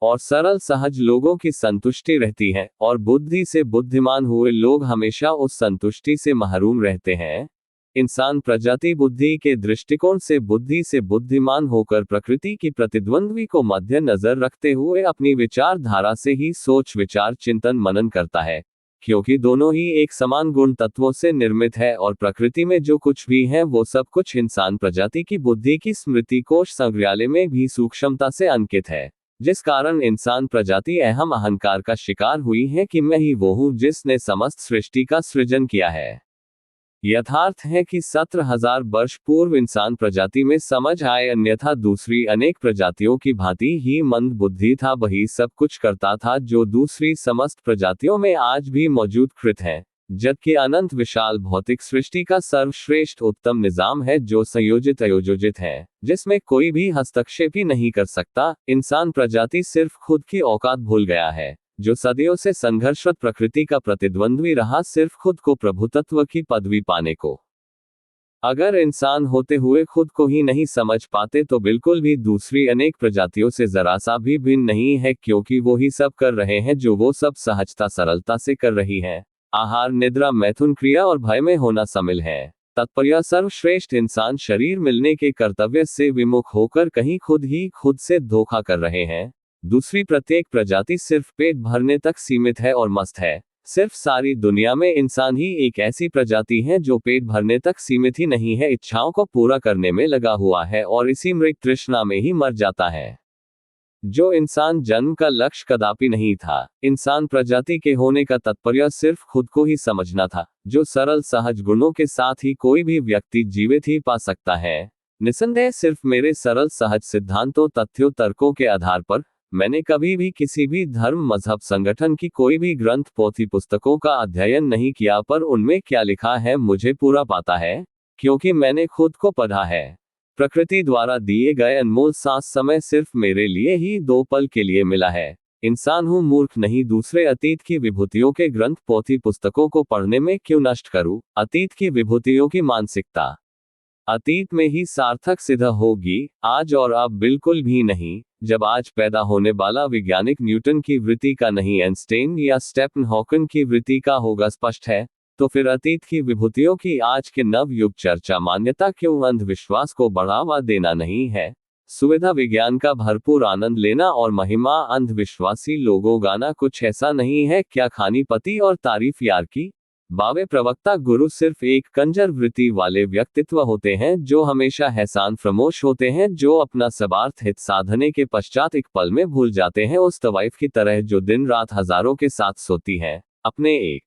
और सरल सहज लोगों की संतुष्टि रहती है, और बुद्धि से बुद्धिमान हुए लोग हमेशा उस संतुष्टि से महरूम रहते हैं। इंसान प्रजाति बुद्धि के दृष्टिकोण से बुद्धि से बुद्धिमान होकर प्रकृति की प्रतिद्वंद्वी को मध्य नजर रखते हुए अपनी विचारधारा से ही सोच विचार चिंतन मनन करता है, क्योंकि दोनों ही एक समान गुण तत्वों से निर्मित है और प्रकृति में जो कुछ भी है वो सब कुछ इंसान प्रजाति की बुद्धि की स्मृति कोश संग्रहालय में भी सूक्ष्मता से अंकित है, जिस कारण इंसान प्रजाति अहम अहंकार का शिकार हुई है कि मैं ही वो हूं जिसने समस्त सृष्टि का सृजन किया है। यथार्थ है कि 17,000 वर्ष पूर्व इंसान प्रजाति में समझ आए, अन्यथा दूसरी अनेक प्रजातियों की भांति ही मंद बुद्धि था, वही सब कुछ करता था जो दूसरी समस्त प्रजातियों में आज भी मौजूद कृत है, जबकि अनंत विशाल भौतिक सृष्टि का सर्वश्रेष्ठ उत्तम निजाम है जो संयोजित अयोजित है, जिसमें कोई भी हस्तक्षेप ही नहीं कर सकता। इंसान प्रजाति सिर्फ खुद की औकात भूल गया है, जो सदियों से संघर्षरत प्रकृति का प्रतिद्वंद्वी रहा, सिर्फ खुद को प्रभुतत्व की पदवी पाने को। अगर इंसान होते हुए खुद को ही नहीं समझ पाते तो बिल्कुल भी दूसरी अनेक प्रजातियों से जरा सा भी भिन्न नहीं है, क्योंकि वो ही सब कर रहे हैं जो वो सब सहजता सरलता से कर रही है। आहार निद्रा मैथुन क्रिया और भय में होना शामिल है। तात्पर्य, सर्वश्रेष्ठ इंसान शरीर मिलने के कर्तव्य से विमुख होकर कहीं खुद ही खुद से धोखा कर रहे हैं। दूसरी प्रत्येक प्रजाति सिर्फ पेट भरने तक सीमित है और मस्त है। सिर्फ सारी दुनिया में इंसान ही एक ऐसी प्रजाति है जो पेट भरने तक सीमित ही नहीं है, इच्छाओं को पूरा करने में लगा हुआ है और इसी मृग तृष्णा में ही मर जाता है, जो इंसान जन्म का लक्ष्य कदापि नहीं था। इंसान प्रजाति के होने का तात्पर्य सिर्फ खुद को ही समझना था, जो सरल सहज गुणों के साथ ही कोई भी व्यक्ति जीवित ही पा सकता है। निसंदेह सिर्फ मेरे सरल सहज सिद्धांतों तथ्यों तर्कों के आधार पर मैंने कभी भी किसी भी धर्म मजहब संगठन की कोई भी ग्रंथ पोथी पुस्तकों का अध्ययन नहीं किया, पर उनमें क्या लिखा है मुझे पूरा पता है, क्योंकि मैंने खुद को पढ़ा है। प्रकृति द्वारा दिए गए अनमोल सांस समय सिर्फ मेरे लिए ही 2 पल के लिए मिला है। इंसान हूं मूर्ख नहीं, दूसरे अतीत की विभूतियों के ग्रंथ पोथी पुस्तकों को पढ़ने में क्यों नष्ट करूं अतीत की विभूतियों की मानसिकता। अतीत में ही सार्थक सिद्ध होगी, आज और अब बिल्कुल भी नहीं। जब आज पैदा होने वाला वैज्ञानिक न्यूटन की वृत्ति का नहीं, आइंस्टाइन या स्टीफन हॉकिंग की वृत्ति का होगा स्पष्ट है, तो फिर अतीत की विभूतियों की आज के नव युग चर्चा मान्यता क्यों अंधविश्वास को बढ़ावा देना नहीं है। सुविधा विज्ञान का भरपूर आनंद लेना और महिमा अंधविश्वासी लोगों गाना कुछ ऐसा नहीं है क्या खानी पति और तारीफ यार की। बावे प्रवक्ता गुरु सिर्फ एक कंजर वृत्ति वाले व्यक्तित्व होते हैं जो हमेशा हैसान फरमोश होते हैं, जो अपना स्वार्थ हित साधने के पश्चात एक पल में भूल जाते हैं, उस तवाइफ की तरह जो दिन रात हजारों के साथ सोती है अपने एक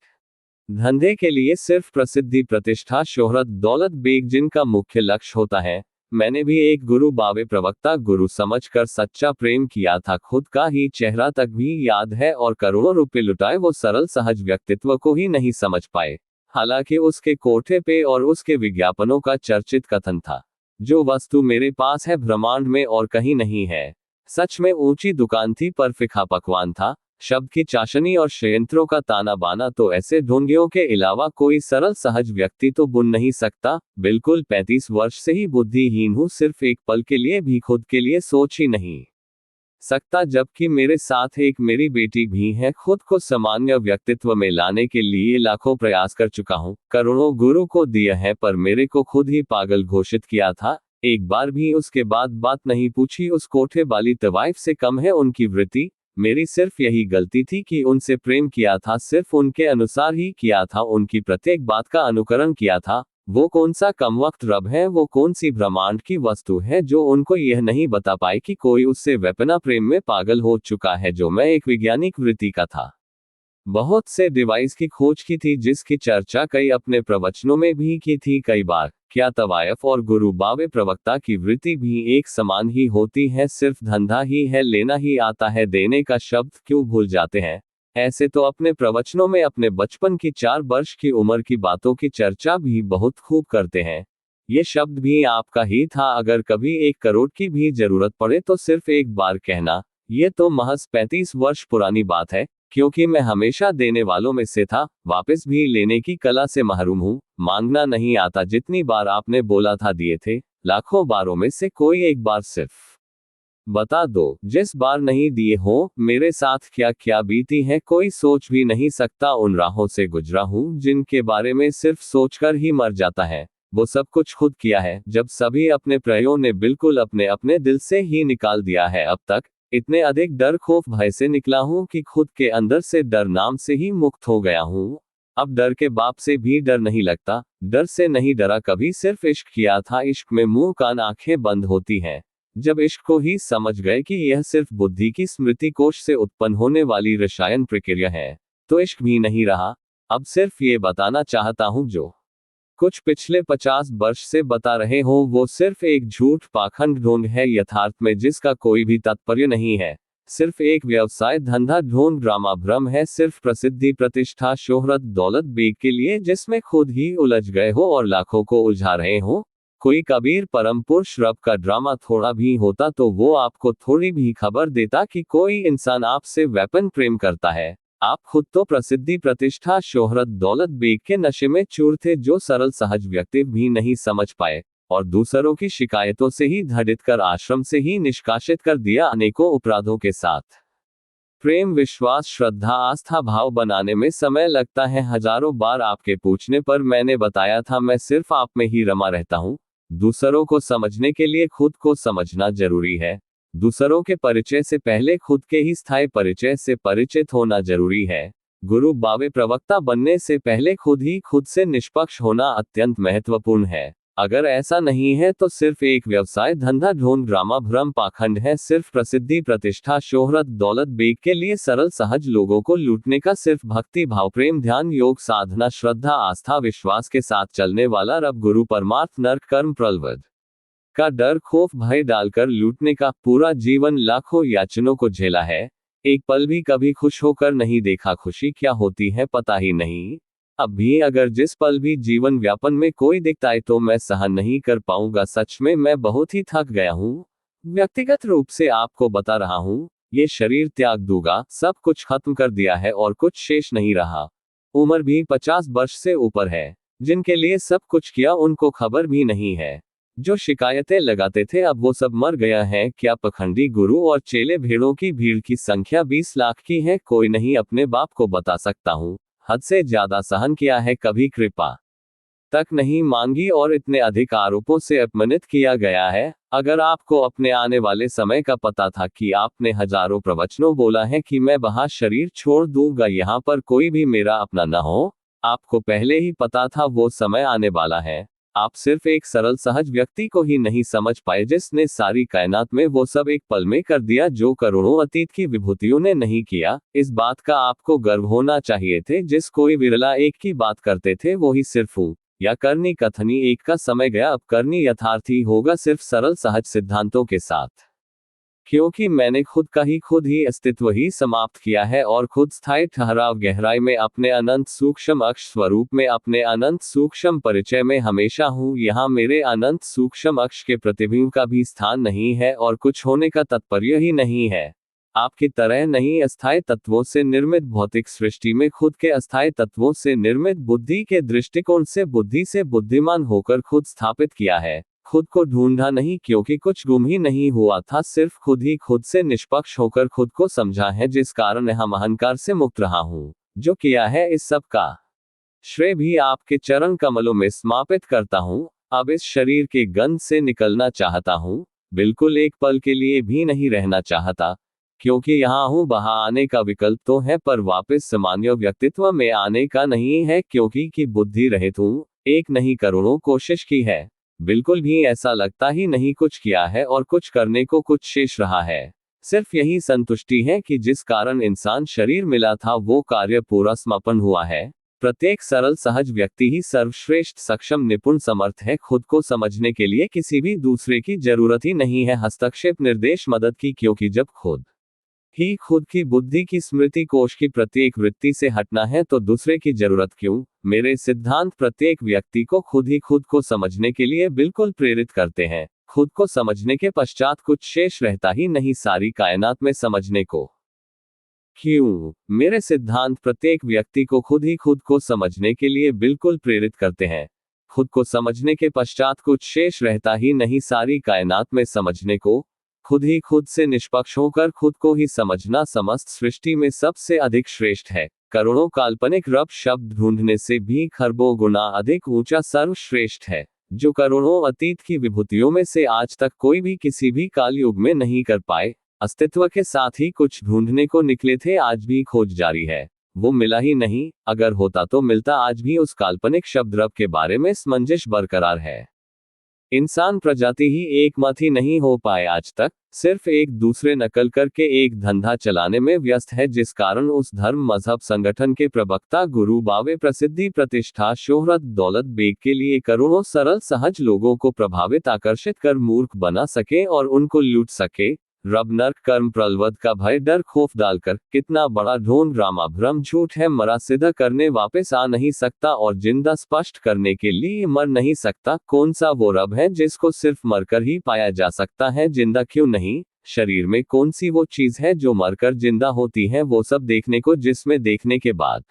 धंधे के लिए, सिर्फ प्रसिद्धि प्रतिष्ठा शोहरत दौलत बेग जिनका मुख्य लक्ष्य होता है। मैंने भी एक गुरु बावे प्रवक्ता गुरु समझकर सच्चा प्रेम किया था, खुद का ही चेहरा तक भी याद है, और करोड़ों रुपए लुटाए वो सरल सहज व्यक्तित्व को ही नहीं समझ पाए। हालांकि उसके कोठे पे और उसके विज्ञापनों का चर्चित कथन था, जो वस्तु मेरे पास है ब्रह्मांड में और कहीं नहीं है। सच में ऊंची दुकान थी पर फिका पकवान था। शब्द की चाशनी और षयंत्रों का ताना बाना तो ऐसे ढोंगियों के अलावा कोई सरल सहज व्यक्ति तो बुन नहीं सकता। बिल्कुल 35 वर्ष से ही बुद्धिहीन हूं, सिर्फ एक पल के लिए भी खुद के लिए सोच ही नहीं सकता, जबकि मेरे साथ एक मेरी बेटी भी है। खुद को सामान्य व्यक्तित्व में लाने के लिए लाखों प्रयास कर चुका हूं, करोड़ों गुरु को दिया है, पर मेरे को खुद ही पागल घोषित किया था। एक बार भी उसके बाद बात नहीं पूछी। उस कोठे वाली तवाइफ से कम है उनकी वृत्ति। मेरी सिर्फ यही गलती थी कि उनसे प्रेम किया था, सिर्फ उनके अनुसार ही किया था, उनकी प्रत्येक बात का अनुकरण किया था। वो कौन सा कमवक्त रब है, वो कौन सी ब्रह्मांड की वस्तु है जो उनको यह नहीं बता पाई कि कोई उससे वैपना प्रेम में पागल हो चुका है, जो मैं एक वैज्ञानिक वृत्ति का था। बहुत से डिवाइस की खोज की थी, जिसकी चर्चा कई अपने प्रवचनों में भी की थी कई बार। क्या तवायफ और गुरु बावे प्रवक्ता की वृत्ति भी एक समान ही होती है? सिर्फ धंधा ही है, लेना ही आता है, देने का शब्द क्यों भूल जाते हैं? ऐसे तो अपने प्रवचनों में अपने बचपन की 4 वर्ष की उम्र की बातों की चर्चा भी बहुत खूब करते हैं। ये शब्द भी आपका ही था। अगर कभी 1 करोड़ की भी जरूरत पड़े तो सिर्फ एक बार कहना। ये तो महज 35 वर्ष पुरानी बात है, क्योंकि मैं हमेशा देने वालों में से था। वापस भी लेने की कला से महरूम हूँ। मांगना नहीं आता। जितनी बार आपने बोला था दिए थे, लाखों बारों में से कोई एक बार सिर्फ बता दो। जिस बार नहीं दिए हो, मेरे साथ क्या क्या बीती है कोई सोच भी नहीं सकता। उन राहों से गुजरा हूँ जिनके बारे में सिर्फ सोचकर ही मर जाता है। वो सब कुछ खुद किया है, जब सभी अपने प्रयों ने बिल्कुल अपने अपने दिल से ही निकाल दिया है। अब तक इतने अधिक डर खौफ भय से निकला हूं कि खुद के अंदर से डर नाम से ही मुक्त हो गया हूं। अब डर के बाप से भी डर नहीं लगता। डर से नहीं डरा कभी, सिर्फ इश्क किया था। इश्क में मुंह कान आंखें बंद होती हैं। जब इश्क को ही समझ गए कि यह सिर्फ बुद्धि की स्मृति कोश से उत्पन्न होने वाली रसायन प्रक्रिया है, तो इश्क भी नहीं रहा। अब सिर्फ ये बताना चाहता हूं जो कुछ पिछले 50 वर्ष से बता रहे हो, वो सिर्फ एक झूठ पाखंड ढोंग है, यथार्थ में जिसका कोई भी तात्पर्य नहीं है। सिर्फ एक व्यवसाय धंधा ढोंग ड्रामा भ्रम है, सिर्फ प्रसिद्धि प्रतिष्ठा शोहरत दौलत बेग के लिए, जिसमें खुद ही उलझ गए हो और लाखों को उलझा रहे हो। कोई कबीर परम पुरुष रब का ड्रामा थोड़ा भी होता तो वो आपको थोड़ी भी खबर देता कि कोई इंसान आपसे वैपन प्रेम करता है। आप खुद तो प्रसिद्धि प्रतिष्ठा शोहरत दौलत बेग के नशे में चूर थे, जो सरल सहज व्यक्ति भी नहीं समझ पाए, और दूसरों की शिकायतों से ही धड़ित कर आश्रम से ही निष्कासित कर दिया। अनेकों अपराधों के साथ प्रेम विश्वास श्रद्धा आस्था भाव बनाने में समय लगता है। हजारों बार आपके पूछने पर मैंने बताया था, मैं सिर्फ आप में ही रमा रहता हूँ। दूसरों को समझने के लिए खुद को समझना जरूरी है। दूसरों के परिचय से पहले खुद के ही स्थायी परिचय से परिचित होना जरूरी है। गुरु बावे प्रवक्ता बनने से पहले खुद ही खुद से निष्पक्ष होना अत्यंत महत्वपूर्ण है। अगर ऐसा नहीं है तो सिर्फ एक व्यवसाय धंधा ढोंग ड्रामा भ्रम पाखंड है। सिर्फ प्रसिद्धि प्रतिष्ठा शोहरत दौलत बेग के लिए सरल सहज लोगों को लूटने का, सिर्फ भक्ति भाव प्रेम ध्यान योग साधना श्रद्धा आस्था विश्वास के साथ चलने वाला रब गुरु परमार्थ नर्क कर्म प्रलवद का डर खौफ भय डालकर लूटने का, पूरा जीवन लाखों याचनों को झेला है। एक पल भी कभी खुश होकर नहीं देखा। खुशी क्या होती है पता ही नहीं। अब भी अगर जिस पल भी जीवन व्यापन में कोई दिखता है तो मैं सहन नहीं कर पाऊंगा। सच में मैं बहुत ही थक गया हूँ। व्यक्तिगत रूप से आपको बता रहा हूँ, ये शरीर त्याग दूंगा, सब कुछ खत्म कर दिया है और कुछ शेष नहीं रहा। उम्र भी 50 वर्ष से ऊपर है। जिनके लिए सब कुछ किया उनको खबर भी नहीं है। जो शिकायतें लगाते थे अब वो सब मर गया है। क्या पखंडी गुरु और चेले, भेड़ों की भीड़ की संख्या 20 लाख की है। कोई नहीं अपने बाप को बता सकता हूँ। हद से ज्यादा सहन किया है, कभी कृपा तक नहीं मांगी और इतने अधिक आरोपों से अपमानित किया गया है। अगर आपको अपने आने वाले समय का पता था कि आपने हजारों प्रवचनों बोला है कि मैं वहां शरीर छोड़ दूंगा, यहाँ पर कोई भी मेरा अपना न हो, आपको पहले ही पता था वो समय आने वाला है। आप सिर्फ एक सरल सहज व्यक्ति को ही नहीं समझ पाए जिसने सारी कायनात में वो सब एक पल में कर दिया जो करोड़ों अतीत की विभूतियों ने नहीं किया। इस बात का आपको गर्व होना चाहिए थे। जिस कोई विरला एक की बात करते थे वो ही सिर्फ हूँ या करनी कथनी एक का समय गया। अब करनी यथार्थी होगा सिर्फ सरल सहज सिद्धांतों के साथ, क्योंकि मैंने खुद ही अस्तित्व ही समाप्त किया है और खुद स्थायी ठहराव गहराई में अपने अनंत सूक्ष्म अक्ष स्वरूप में अपने अनंत सूक्ष्म परिचय में हमेशा हूँ। यहाँ मेरे अनंत सूक्ष्म अक्ष के प्रतिबिंब का भी स्थान नहीं है और कुछ होने का तात्पर्य ही नहीं है। आपकी तरह नहीं अस्थायी तत्वों से निर्मित भौतिक सृष्टि में खुद के अस्थायी तत्वों से निर्मित बुद्धि के दृष्टिकोण से बुद्धि से बुद्धिमान होकर खुद स्थापित किया है। खुद को ढूंढा नहीं, क्योंकि कुछ गुम ही नहीं हुआ था। सिर्फ खुद ही खुद से निष्पक्ष होकर खुद को समझा है, जिस कारण हम अहंकार से मुक्त रहा हूँ। जो किया है इस सब का श्रेय भी आपके चरण कमलों में समापित करता हूँ। अब इस शरीर के गंध से निकलना चाहता हूँ, बिल्कुल एक पल के लिए भी नहीं रहना चाहता, क्योंकि यहाँ हूँ। वहाँ आने का विकल्प तो है पर वापस सामान्य व्यक्तित्व में आने का नहीं है, क्योंकि की बुद्धि रहित हूँ। एक नहीं करोड़ों कोशिश की है, बिल्कुल भी ऐसा लगता ही नहीं कुछ किया है और कुछ करने को कुछ शेष रहा है। सिर्फ यही संतुष्टि है कि जिस कारण इंसान शरीर मिला था वो कार्य पूरा समापन हुआ है। प्रत्येक सरल सहज व्यक्ति ही सर्वश्रेष्ठ सक्षम निपुण समर्थ है। खुद को समझने के लिए किसी भी दूसरे की जरूरत ही नहीं है, हस्तक्षेप निर्देश मदद की, क्योंकि जब खुद ही खुद की बुद्धि की स्मृति कोश की प्रत्येक वृत्ति से हटना है तो दूसरे की जरूरत क्यों। मेरे सिद्धांत प्रत्येक व्यक्ति को खुद ही खुद को समझने के लिए बिल्कुल प्रेरित करते हैं। खुद को समझने के पश्चात कुछ शेष रहता ही नहीं सारी कायनात में समझने को। क्यों? मेरे सिद्धांत प्रत्येक व्यक्ति को खुद ही खुद को समझने के लिए बिल्कुल प्रेरित करते हैं। खुद को समझने के पश्चात कुछ शेष रहता ही नहीं सारी कायनात में समझने को। खुद ही खुद से निष्पक्ष होकर खुद को ही समझना समस्त सृष्टि में सबसे अधिक श्रेष्ठ है। करोड़ों काल्पनिक रब शब्द ढूंढने से भी खरबों गुना अधिक ऊंचा सर्वश्रेष्ठ है, जो करोड़ों अतीत की विभूतियों में से आज तक कोई भी किसी भी काल युग में नहीं कर पाए। अस्तित्व के साथ ही कुछ ढूंढने को निकले थे, आज भी खोज जारी है। वो मिला ही नहीं, अगर होता तो मिलता। आज भी उस काल्पनिक शब्द रब के बारे में समंजस बरकरार है। इंसान प्रजाति ही एक मत ही नहीं हो पाए आज तक, सिर्फ एक दूसरे नकल करके एक धंधा चलाने में व्यस्त है, जिस कारण उस धर्म मजहब संगठन के प्रवक्ता गुरु बावे प्रसिद्धि प्रतिष्ठा शोहरत दौलत बेग के लिए करोड़ों सरल सहज लोगों को प्रभावित आकर्षित कर मूर्ख बना सके और उनको लूट सके। रब नर्क कर्म प्रलवद का भय डर खौफ डालकर कितना बड़ा ढोंग ड्रामा भ्रम झूठ है। मरा सीधा करने वापस आ नहीं सकता और जिंदा स्पष्ट करने के लिए मर नहीं सकता। कौन सा वो रब है जिसको सिर्फ मरकर ही पाया जा सकता है, जिंदा क्यों नहीं? शरीर में कौन सी वो चीज है जो मरकर जिंदा होती है? वो सब देखने को जिसमें देखने के बाद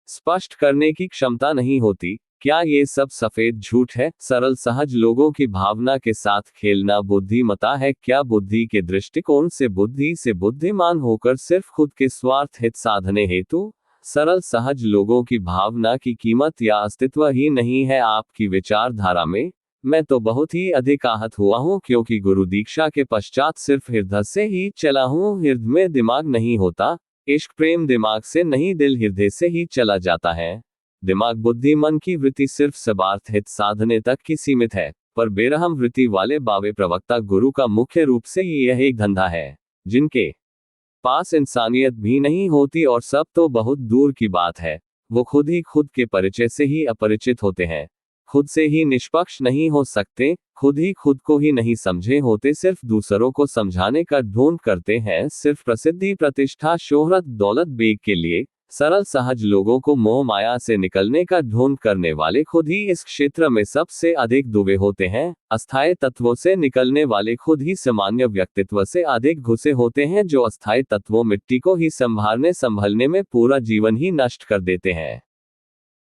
स्पष्ट करने की क्षमता नहीं होती। क्या ये सब सफेद झूठ है? सरल सहज लोगों की भावना के साथ खेलना बुद्धिमता है क्या? बुद्धि के दृष्टिकोण से बुद्धि से बुद्धिमान होकर सिर्फ खुद के स्वार्थ हित साधने हेतु सरल सहज लोगों की भावना की कीमत या अस्तित्व ही नहीं है आपकी विचारधारा में। मैं तो बहुत ही अधिक आहत हुआ हूँ, क्योंकि गुरु दीक्षा के पश्चात सिर्फ हृदय से ही चला हूँ। हृदय में दिमाग नहीं होता, इश्क प्रेम दिमाग से नहीं दिल हृदय से ही चला जाता है। दिमाग बुद्धि मन की वृत्ति सिर्फ स्वार्थ हित साधने तक की सीमित है, पर बेरहम वृत्ति वाले बावे प्रवक्ता गुरु का मुख्य रूप से यह एक धंधा है, जिनके पास इंसानियत भी नहीं होती और सब तो बहुत दूर की बात है। वो खुद ही खुद के परिचय से ही अपरिचित होते हैं, खुद से ही निष्पक्ष नहीं हो सकते, खुद ही खुद को ही नहीं समझे होते, सिर्फ दूसरों को समझाने का ढोंग करते हैं, सिर्फ प्रसिद्धि प्रतिष्ठा शोहरत दौलत बेग के लिए। सरल सहज लोगों को मोह माया से निकलने का ढोंग करने वाले खुद ही इस क्षेत्र में सबसे अधिक डूबे होते हैं। अस्थायी तत्वों से निकलने वाले खुद ही सामान्य व्यक्तित्व से अधिक घुसे होते हैं, जो अस्थायी तत्वों मिट्टी को ही संभालने संभलने में पूरा जीवन ही नष्ट कर देते हैं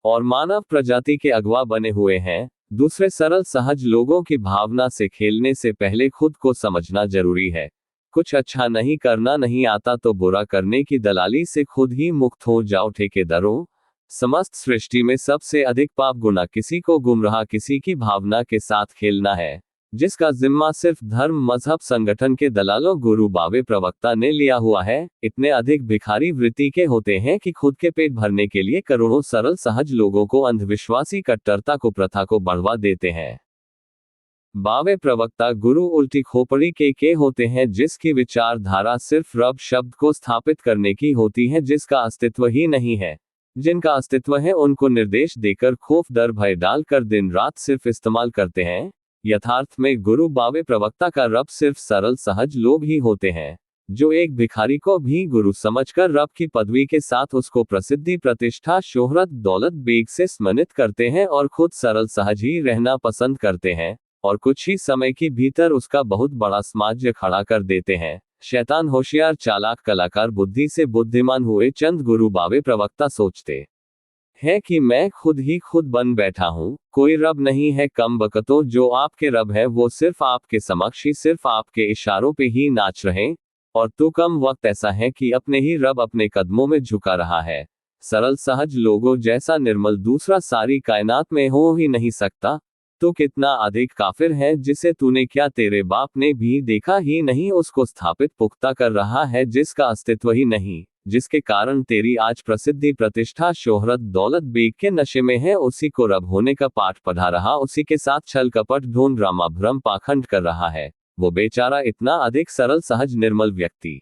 और मानव प्रजाति के अगवा बने हुए हैं। दूसरे सरल सहज लोगों की भावना से खेलने से पहले खुद को समझना जरूरी है। कुछ अच्छा नहीं करना नहीं आता तो बुरा करने की दलाली से खुद ही मुक्त हो जाओ ठेकेदारों। समस्त सृष्टि में सबसे अधिक पाप गुना किसी को गुमराह किसी की भावना के साथ खेलना है, जिसका जिम्मा सिर्फ धर्म मजहब संगठन के दलालों गुरु बावे प्रवक्ता ने लिया हुआ है। इतने अधिक भिखारी वृत्ति के होते हैं कि खुद के पेट भरने के लिए करोड़ों सरल सहज लोगों को अंधविश्वासी कट्टरता को प्रथा को बढ़वा देते हैं। बावे प्रवक्ता गुरु उल्टी खोपड़ी के होते हैं, जिसकी विचारधारा सिर्फ रब शब्द को स्थापित करने की होती है, जिसका अस्तित्व ही नहीं है। जिनका अस्तित्व है उनको निर्देश देकर खौफ डर भय डालकर दिन रात सिर्फ इस्तेमाल करते हैं। यथार्थ में गुरु बावे प्रवक्ता का रब सिर्फ सरल सहज लोग ही होते हैं, जो एक भिखारी को भी गुरु समझकर रब की पदवी के साथ उसको प्रसिद्धि प्रतिष्ठा शोहरत दौलत बेग से सम्मानित करते हैं और खुद सरल सहज ही रहना पसंद करते हैं और कुछ ही समय के भीतर उसका बहुत बड़ा समाज खड़ा कर देते हैं। शैतान होशियार चालाक कलाकार बुद्धि से बुद्धिमान हुए चंद गुरु बावे प्रवक्ता सोचते हैं कि मैं खुद ही खुद बन बैठा हूँ, कोई रब नहीं है। कम बकतो, जो आपके रब है वो सिर्फ आपके समक्ष ही सिर्फ आपके इशारों पे ही नाच रहे और तू कम वक्त ऐसा है कि अपने ही रब अपने कदमों में झुका रहा है। सरल सहज लोगों जैसा निर्मल दूसरा सारी कायनात में हो ही नहीं सकता। तो कितना अधिक काफिर है जिसे तूने क्या तेरे बाप ने भी देखा ही नहीं, उसको स्थापित पुख्ता कर रहा है जिसका अस्तित्व ही नहीं, जिसके कारण तेरी आज प्रसिद्धि प्रतिष्ठा शोहरत दौलत बेग के नशे में है। उसी को रब होने का पाठ पढ़ा रहा, उसी के साथ छल कपट ढोंग ड्रामा भ्रम पाखंड कर रहा है। वो बेचारा इतना अधिक सरल सहज निर्मल व्यक्ति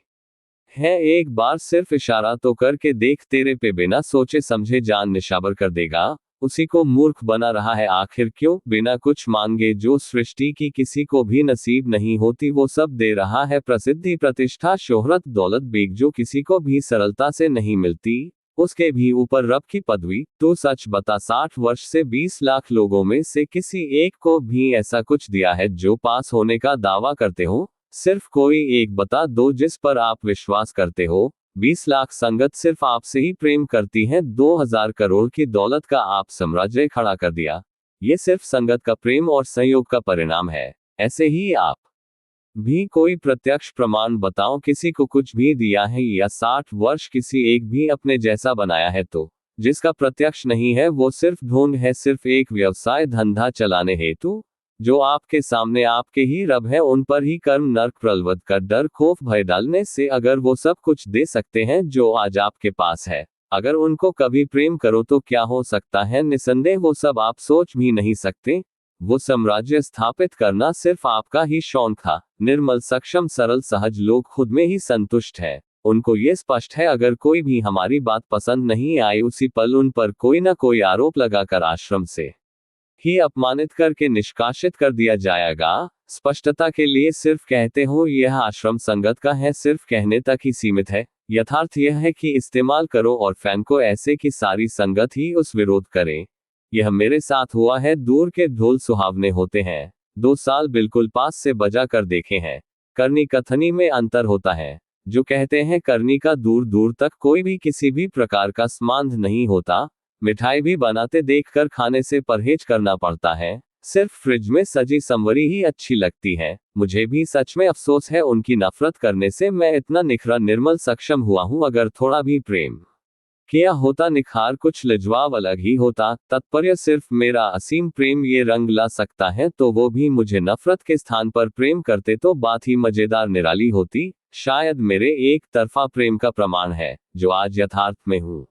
है, एक बार सिर्फ इशारा तो करके देख, तेरे पे बिना सोचे समझे जान निशावर कर देगा। उसी को मूर्ख बना रहा है आखिर क्यों? बिना कुछ मांगे जो सृष्टि की किसी को भी नसीब नहीं होती वो सब दे रहा है। प्रसिद्धि प्रतिष्ठा शोहरत दौलत बेग जो किसी को भी सरलता से नहीं मिलती, उसके भी ऊपर रब की पदवी। तो सच बता, 60 वर्ष से 20 लाख लोगों में से किसी एक को भी ऐसा कुछ दिया है जो पास होने का दावा करते हो? सिर्फ कोई एक बता दो जिस पर आप विश्वास करते हो। 20 लाख संगत सिर्फ आपसे ही प्रेम करती है। 2000 करोड़ की दौलत का आप साम्राज्य खड़ा कर दिया। ये सिर्फ संगत का प्रेम और संयोग का परिणाम है। ऐसे ही आप भी कोई प्रत्यक्ष प्रमाण बताओ किसी को कुछ भी दिया है या 60 वर्ष किसी एक भी अपने जैसा बनाया है तो? जिसका प्रत्यक्ष नहीं है वो सिर्फ ढोंग है, सिर्फ एक व्यवसाय धंधा चलाने हेतु। जो आपके सामने आपके ही रब है उन पर ही कर्म नरक प्रलवत कर डर खौफ भय डालने से अगर वो सब कुछ दे सकते हैं जो आज आपके पास है, अगर उनको कभी प्रेम करो तो क्या हो सकता है? निसंदेह वो सब आप सोच भी नहीं सकते। वो साम्राज्य स्थापित करना सिर्फ आपका ही शौक था। निर्मल सक्षम सरल सहज लोग खुद में ही संतुष्ट है। उनको ये स्पष्ट है अगर कोई भी हमारी बात पसंद नहीं आई उसी पल उन पर कोई ना कोई आरोप लगाकर आश्रम से ही अपमानित करके निष्कासित कर दिया जाएगा। स्पष्टता के लिए सिर्फ कहते हो यह आश्रम संगत का है, सिर्फ कहने तक ही सीमित है। यथार्थ यह है कि इस्तेमाल करो और फैन को ऐसे कि सारी संगत ही उस विरोध करें। यह मेरे साथ हुआ है। दूर के ढोल सुहावने होते हैं, 2 साल बिल्कुल पास से बजा कर देखे हैं। करनी कथनी में अंतर होता है। जो कहते हैं करनी का दूर दूर तक कोई भी किसी भी प्रकार का संबंध नहीं होता। मिठाई भी बनाते देखकर खाने से परहेज करना पड़ता है। सिर्फ फ्रिज में सजी संवरी ही अच्छी लगती है। मुझे भी सच में अफसोस है उनकी नफरत करने से मैं इतना निखरा निर्मल सक्षम हुआ हूँ। अगर थोड़ा भी प्रेम किया होता निखार कुछ लाजवाब अलग ही होता। तात्पर्य सिर्फ मेरा असीम प्रेम ये रंग ला सकता है तो वो भी मुझे नफरत के स्थान पर प्रेम करते तो बात ही मजेदार निराली होती। शायद मेरे एक तरफा प्रेम का प्रमाण है जो आज यथार्थ में हूँ।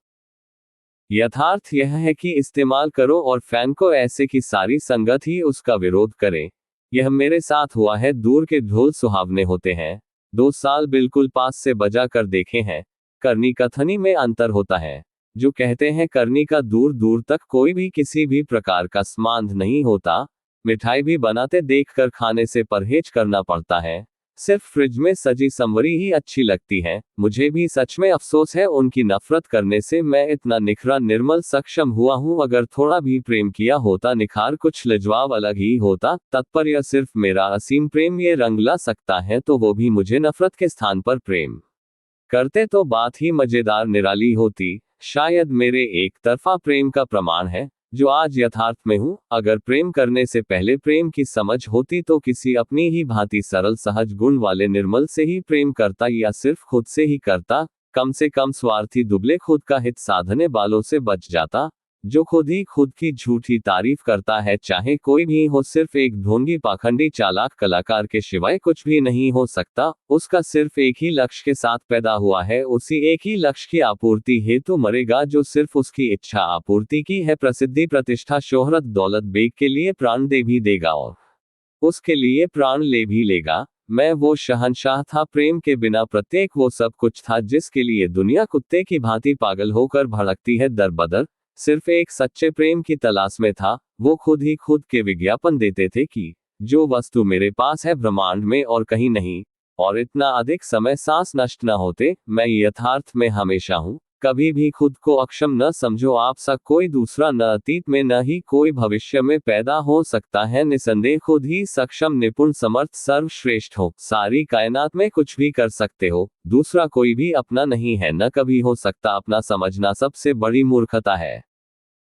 यथार्थ यह है कि इस्तेमाल करो और फैन को ऐसे कि सारी संगत ही उसका विरोध करे। यह मेरे साथ हुआ है। दूर के ढोल सुहावने होते हैं, 2 साल बिल्कुल पास से बजा कर देखे हैं। करनी कथनी में अंतर होता है। जो कहते हैं करनी का दूर दूर तक कोई भी किसी भी प्रकार का संबंध नहीं होता। मिठाई भी बनाते देखकर खाने से परहेज करना पड़ता है। सिर्फ फ्रिज में सजी संवरी ही अच्छी लगती हैं। मुझे भी सच में अफसोस है उनकी नफरत करने से मैं इतना निखरा निर्मल सक्षम हुआ हूँ। अगर थोड़ा भी प्रेम किया होता निखार कुछ लाजवाब अलग ही होता। तात्पर्य सिर्फ मेरा असीम प्रेम ये रंग ला सकता है तो वो भी मुझे नफरत के स्थान पर प्रेम करते तो बात ही मजेदार निराली होती। शायद मेरे एक तरफा प्रेम का प्रमाण है जो आज यथार्थ में हूं। अगर प्रेम करने से पहले प्रेम की समझ होती तो किसी अपनी ही भांति सरल सहज गुण वाले निर्मल से ही प्रेम करता या सिर्फ खुद से ही करता। कम से कम स्वार्थी दुबले खुद का हित साधने वालों से बच जाता जो खुद ही खुद की झूठी तारीफ करता है। चाहे कोई भी हो सिर्फ एक ढोंगी पाखंडी चालाक कलाकार के सिवाय कुछ भी नहीं हो सकता। उसका सिर्फ एक ही लक्ष्य के साथ पैदा हुआ है, उसी एक ही लक्ष्य की आपूर्ति हेतु मरेगा जो सिर्फ उसकी इच्छा आपूर्ति की है। प्रसिद्धि प्रतिष्ठा शोहरत दौलत बेग के लिए प्राण दे भी देगा और उसके लिए प्राण ले भी लेगा। मैं वो शहंशाह था प्रेम के बिना प्रत्येक वो सब कुछ था जिसके लिए दुनिया कुत्ते की भांति पागल होकर भड़कती है दर बदर। सिर्फ एक सच्चे प्रेम की तलाश में था। वो खुद ही खुद के विज्ञापन देते थे कि जो वस्तु मेरे पास है ब्रह्मांड में और कहीं नहीं, और इतना अधिक समय सांस नष्ट न होते। मैं यथार्थ में हमेशा हूँ। कभी भी खुद को अक्षम न समझो। आप सा कोई दूसरा न अतीत में न ही कोई भविष्य में पैदा हो सकता है। निसंदेह खुद ही सक्षम निपुण समर्थ सर्वश्रेष्ठ हो। सारी कायनात में कुछ भी कर सकते हो। दूसरा कोई भी अपना नहीं है, न कभी हो सकता। अपना समझना सबसे बड़ी मूर्खता है।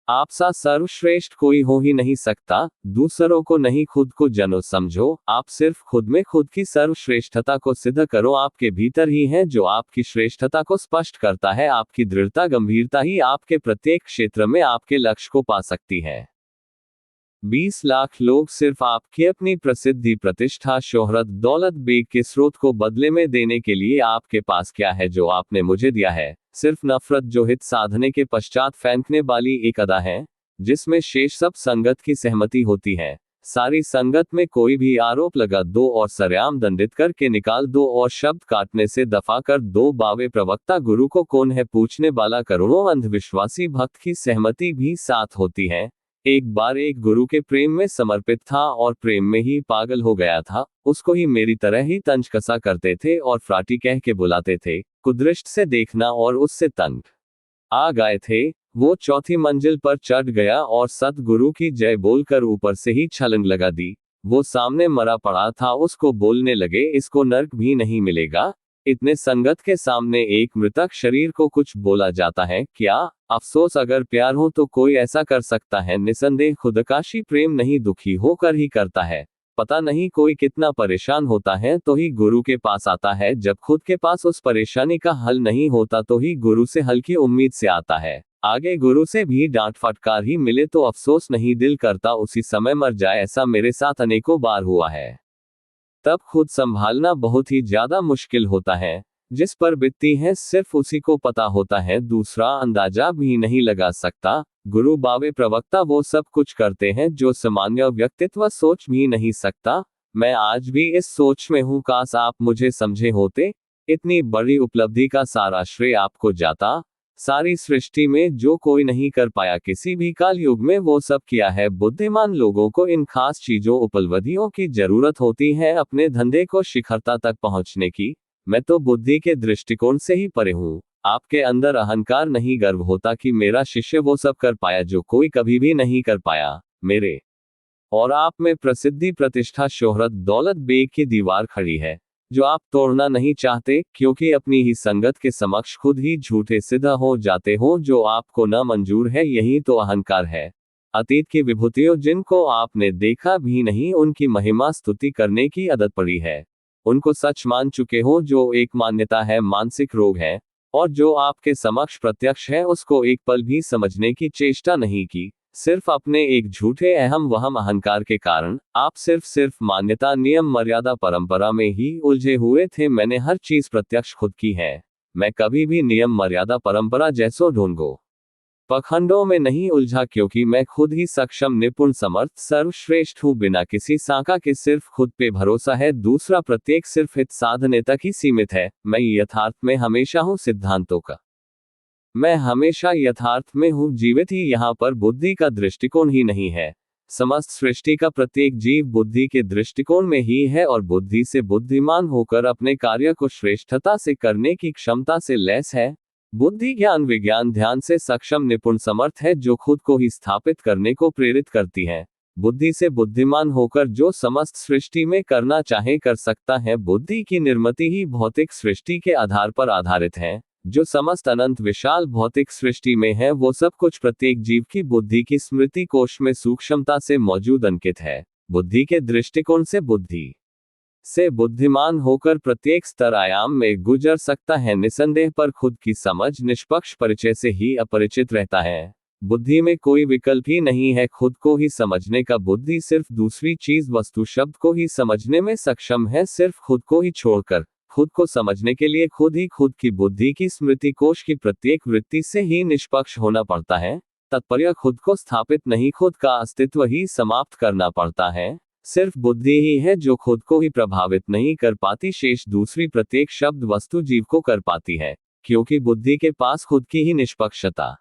आप सा सर्वश्रेष्ठ कोई हो ही नहीं सकता। दूसरों को नहीं खुद को जनो समझो। आप सिर्फ खुद में खुद की सर्वश्रेष्ठता को सिद्ध करो। आपके भीतर ही है जो आपकी श्रेष्ठता को स्पष्ट करता है। आपकी दृढ़ता गंभीरता ही आपके प्रत्येक क्षेत्र में आपके लक्ष्य को पा सकती है। 20 लाख लोग सिर्फ आपकी अपनी प्रसिद्धि प्रतिष्ठा शोहरत दौलत बेग के स्रोत को बदले में देने के लिए आपके पास क्या है जो आपने मुझे दिया है? सिर्फ नफरत जो हित साधने के पश्चात फेंकने वाली एक अदा है जिसमें शेष सब संगत की सहमति होती है। सारी संगत में कोई भी आरोप लगा दो और सरेआम दंडित करके निकाल दो और शब्द काटने से दफा कर दो। बावे प्रवक्ता गुरु को कौन है पूछने वाला करोड़ों अंधविश्वासी भक्त की सहमति भी साथ होती है। एक बार एक गुरु के प्रेम में समर्पित था और प्रेम में ही पागल हो गया था। उसको ही मेरी तरह ही तंज कसा करते थे और फ्राटी कह के बुलाते थे। कुदृष्ट से देखना और उससे तंग आ गए थे। वो चौथी मंजिल पर चढ़ गया और सतगुरु की जय बोलकर ऊपर से ही छलांग लगा दी। वो सामने मरा पड़ा था। उसको बोलने लगे इसको नर्क भी नहीं मिलेगा। इतने संगत के सामने एक मृतक शरीर को कुछ बोला जाता है क्या? अफसोस अगर प्यार हो तो कोई ऐसा कर सकता है। निसंदेह खुदकाशी प्रेम नहीं दुखी होकर ही करता है। पता नहीं कोई कितना परेशान होता है तो ही गुरु के पास आता है। जब खुद के पास उस परेशानी का हल नहीं होता तो ही गुरु से हल की उम्मीद से आता है। आगे गुरु से भी डांट फटकार ही मिले तो अफसोस नहीं दिल करता उसी समय मर जाए। ऐसा मेरे साथ अनेकों बार हुआ है। तब खुद संभालना बहुत ही ज्यादा मुश्किल होता है। जिस पर बीतती है सिर्फ उसी को पता होता है, दूसरा अंदाजा भी नहीं लगा सकता। गुरु बावे प्रवक्ता वो सब कुछ करते हैं जो सामान्य व्यक्तित्व सोच भी नहीं सकता। मैं आज भी इस सोच में हूँ काश आप मुझे समझे होते। इतनी बड़ी उपलब्धि का सारा श्रेय आपको जाता। सारी सृष्टि में जो कोई नहीं कर पाया किसी भी काल युग में वो सब किया है। बुद्धिमान लोगों को इन खास चीजों उपलब्धियों की जरूरत होती है अपने धंधे को शिखरता तक पहुंचने की। मैं तो बुद्धि के दृष्टिकोण से ही परे हूँ। आपके अंदर अहंकार नहीं गर्व होता कि मेरा शिष्य वो सब कर पाया जो कोई कभी भी नहीं कर पाया। मेरे और आप में प्रसिद्धि प्रतिष्ठा शोहरत दौलत बेग की दीवार खड़ी है जो आप तोड़ना नहीं चाहते क्योंकि अपनी ही संगत के समक्ष खुद ही झूठे सिद्ध हो जाते हो जो आपको न मंजूर है। यही तो अहंकार है। अतीत की विभूतियों जिनको आपने देखा भी नहीं उनकी महिमा स्तुति करने की आदत पड़ी है। उनको सच मान चुके हो जो एक मान्यता है मानसिक रोग है, और जो आपके समक्ष प्रत्यक्ष है उसको एक पल भी समझने की चेष्टा नहीं की। सिर्फ अपने एक झूठे अहम वहम अहंकार के कारण आप सिर्फ मान्यता नियम मर्यादा परंपरा में ही उलझे हुए थे। मैंने हर चीज प्रत्यक्ष खुद की है। मैं कभी भी नियम मर्यादा परंपरा जैसो ढोंगो पखंडों में नहीं उलझा क्योंकि मैं खुद ही सक्षम निपुण समर्थ सर्वश्रेष्ठ हूँ। बिना किसी साका के सिर्फ खुद पे भरोसा है। दूसरा प्रत्येक सिर्फ हित साधने तक ही सीमित है। मैं यथार्थ में हमेशा हूँ सिद्धांतों का। मैं हमेशा यथार्थ में हूँ जीवित ही। यहाँ पर बुद्धि का दृष्टिकोण ही नहीं है। समस्त सृष्टि का प्रत्येक जीव बुद्धि के दृष्टिकोण में ही है और बुद्धि से बुद्धिमान होकर अपने कार्य को श्रेष्ठता से करने की क्षमता से लैस है। बुद्धि ज्ञान विज्ञान ध्यान से सक्षम निपुण समर्थ है जो खुद को ही स्थापित करने को प्रेरित करती है। बुद्धि से बुद्धिमान होकर जो समस्त सृष्टि में करना चाहे कर सकता है। बुद्धि की निर्मिति ही भौतिक सृष्टि के आधार पर आधारित है। जो समस्त अनंत विशाल भौतिक सृष्टि में है वो सब कुछ प्रत्येक जीव की बुद्धि की स्मृति कोश में सूक्ष्मता से मौजूद अंकित है। बुद्धि के दृष्टिकोण से बुद्धि से बुद्धिमान होकर प्रत्येक स्तर आयाम में गुजर सकता है। निसंदेह पर खुद की समझ निष्पक्ष परिचय से ही अपरिचित रहता है। बुद्धि में कोई विकल्प ही नहीं है खुद को ही समझने का। बुद्धि सिर्फ दूसरी चीज वस्तु शब्द को ही समझने में सक्षम है। सिर्फ खुद को ही छोड़कर खुद को समझने के लिए खुद ही खुद की बुद्धि की स्मृति कोश की प्रत्येक वृत्ति से ही निष्पक्ष होना पड़ता है। तात्पर्य खुद को स्थापित नहीं खुद का अस्तित्व ही समाप्त करना पड़ता है। सिर्फ बुद्धि ही है जो खुद को ही प्रभावित नहीं कर पाती, शेष दूसरी प्रत्येक शब्द वस्तु जीव को कर पाती है, क्योंकि बुद्धि के पास खुद की ही निष्पक्षता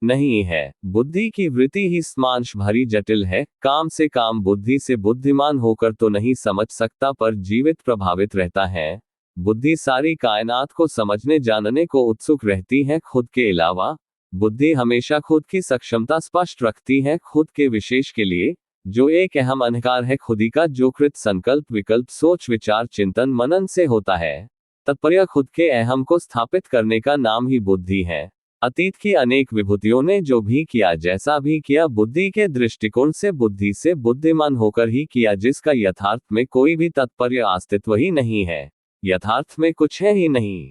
नहीं है। बुद्धि की वृत्ति ही स्मांश भरी जटिल है। काम से काम बुद्धि से बुद्धिमान होकर तो नहीं समझ सकता पर जीवित प्रभावित रहता है। बुद्धि सारी कायनात को समझने जानने को उत्सुक रहती है। खुद के अलावा बुद्धि हमेशा खुद की सक्षमता स्पष्ट रखती है खुद के विशेष के लिए, जो एक अहम अधिकार है खुदी का, जो कृत संकल्प विकल्प सोच विचार चिंतन मनन से होता है। तात्पर्य खुद के अहम को स्थापित करने का नाम ही बुद्धि है। अतीत की अनेक विभूतियों ने जो भी किया जैसा भी किया बुद्धि के दृष्टिकोण से बुद्धि से बुद्धिमान होकर ही किया, जिसका यथार्थ में कोई भी तात्पर्य अस्तित्व ही नहीं है। यथार्थ में कुछ है ही नहीं,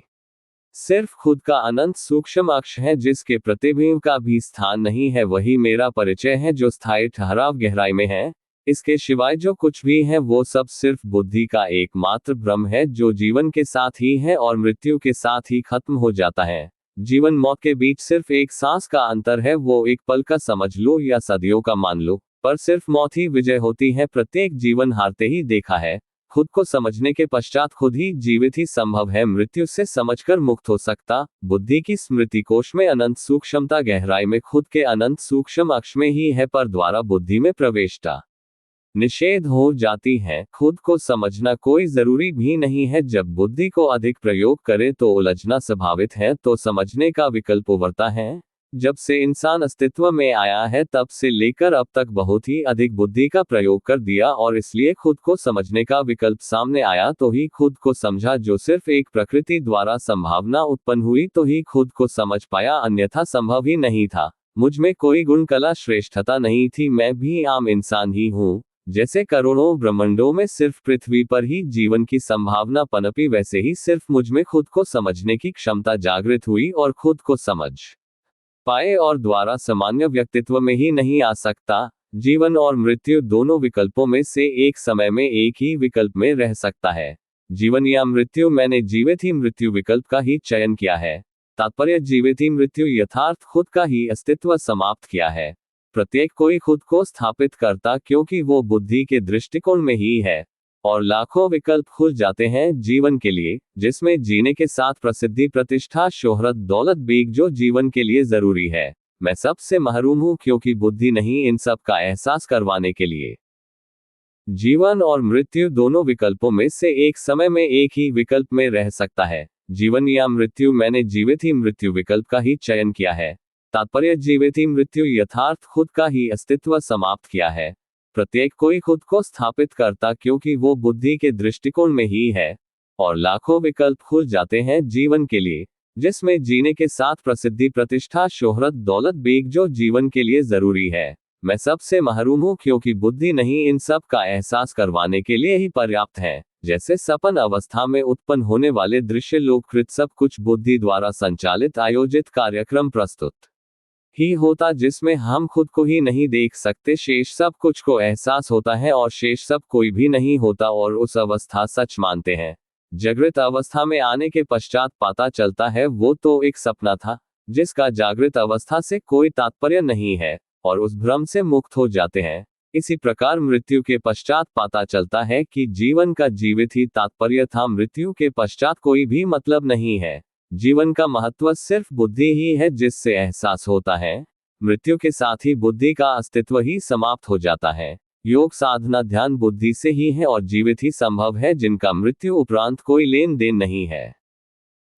सिर्फ खुद का अनंत सूक्ष्म अक्ष है जिसके प्रतिबिंब का भी स्थान नहीं है। वही मेरा परिचय है जो स्थायी ठहराव गहराई में है। इसके सिवाय जो कुछ भी है वो सब सिर्फ बुद्धि का एकमात्र भ्रम है जो जीवन के साथ ही है और मृत्यु के साथ ही खत्म हो जाता है। जीवन मौत के बीच सिर्फ एक सांस का अंतर है, वो एक पल का समझ लो या सदियों का मान लो, पर सिर्फ मौत ही विजय होती है। प्रत्येक जीवन हारते ही देखा है। खुद को समझने के पश्चात खुद ही जीवित ही संभव है मृत्यु से समझकर मुक्त हो सकता। बुद्धि की स्मृति कोश में अनंत सूक्ष्मता गहराई में खुद के अनंत सूक्ष्म अक्ष में ही है, पर द्वारा बुद्धि में प्रवेशता निषेध हो जाती है। खुद को समझना कोई जरूरी भी नहीं है। जब बुद्धि को अधिक प्रयोग करे तो उलझना स्वाभाविक है, तो समझने का विकल्प उभरता है। जब से इंसान अस्तित्व में आया है तब से लेकर अब तक बहुत ही अधिक बुद्धि का प्रयोग कर दिया और इसलिए खुद को समझने का विकल्प सामने आया तो ही खुद को समझा। जो सिर्फ एक प्रकृति द्वारा संभावना उत्पन्न हुई तो ही खुद को समझ पाया, अन्यथा संभव ही नहीं था। मुझ में कोई गुण कला श्रेष्ठता नहीं थी, मैं भी आम इंसान ही हूँ। जैसे करोड़ों ब्रह्मांडों में सिर्फ पृथ्वी पर ही जीवन की संभावना पनपी, वैसे ही सिर्फ मुझ में खुद को समझने की क्षमता जागृत हुई और खुद को समझ पाए और द्वारा सामान्य व्यक्तित्व में ही नहीं आ सकता। जीवन और मृत्यु दोनों विकल्पों में से एक समय में एक ही विकल्प में रह सकता है। जीवन या मृत्यु, मैंने जीवित ही मृत्यु विकल्प का ही चयन किया है। तात्पर्य जीवित ही मृत्यु यथार्थ खुद का ही अस्तित्व समाप्त किया है। प्रत्येक कोई खुद को स्थापित करता क्योंकि वो बुद्धि के दृष्टिकोण में ही है, और लाखों विकल्प खुल जाते हैं जीवन के लिए, जिसमें जीने के साथ प्रसिद्धि प्रतिष्ठा शोहरत दौलत बेग जो जीवन के लिए जरूरी है। मैं सबसे महरूम हूं क्योंकि बुद्धि नहीं इन सब का एहसास करवाने के लिए। जीवन और मृत्यु दोनों विकल्पों में से एक समय में एक ही विकल्प में रह सकता है। जीवन या मृत्यु, मैंने जीवित ही मृत्यु विकल्प का ही चयन किया है। तात्पर्य जीवित ही मृत्यु यथार्थ खुद का ही अस्तित्व समाप्त किया है। प्रत्येक कोई खुद को स्थापित करता क्योंकि वो बुद्धि के दृष्टिकोण में ही है, और लाखों विकल्प खुल जाते हैं जीवन के लिए, जिसमें जीने के साथ प्रसिद्धि प्रतिष्ठा शोहरत दौलत बेग जो जीवन के लिए जरूरी है। मैं सबसे महरूम हूं क्योंकि बुद्धि नहीं इन सब का एहसास करवाने के लिए ही पर्याप्त है। जैसे सपन अवस्था में उत्पन्न होने वाले दृश्य लोककृत सब कुछ बुद्धि द्वारा संचालित आयोजित कार्यक्रम प्रस्तुत ही होता, जिसमें हम खुद को ही नहीं देख सकते, शेष सब कुछ को एहसास होता है और शेष सब कोई भी नहीं होता और उस अवस्था सच मानते हैं। जागृत अवस्था में आने के पश्चात पता चलता है वो तो एक सपना था जिसका जागृत अवस्था से कोई तात्पर्य नहीं है, और उस भ्रम से मुक्त हो जाते हैं। इसी प्रकार मृत्यु के पश्चात पता चलता है कि जीवन का जीवित ही तात्पर्य था, मृत्यु के पश्चात कोई भी मतलब नहीं है। जीवन का महत्व सिर्फ बुद्धि ही है जिससे एहसास होता है मृत्यु के साथ ही बुद्धि का अस्तित्व ही समाप्त हो जाता है। योग साधना ध्यान बुद्धि से ही है और जीवित ही संभव है जिनका मृत्यु उपरांत कोई लेन देन नहीं है।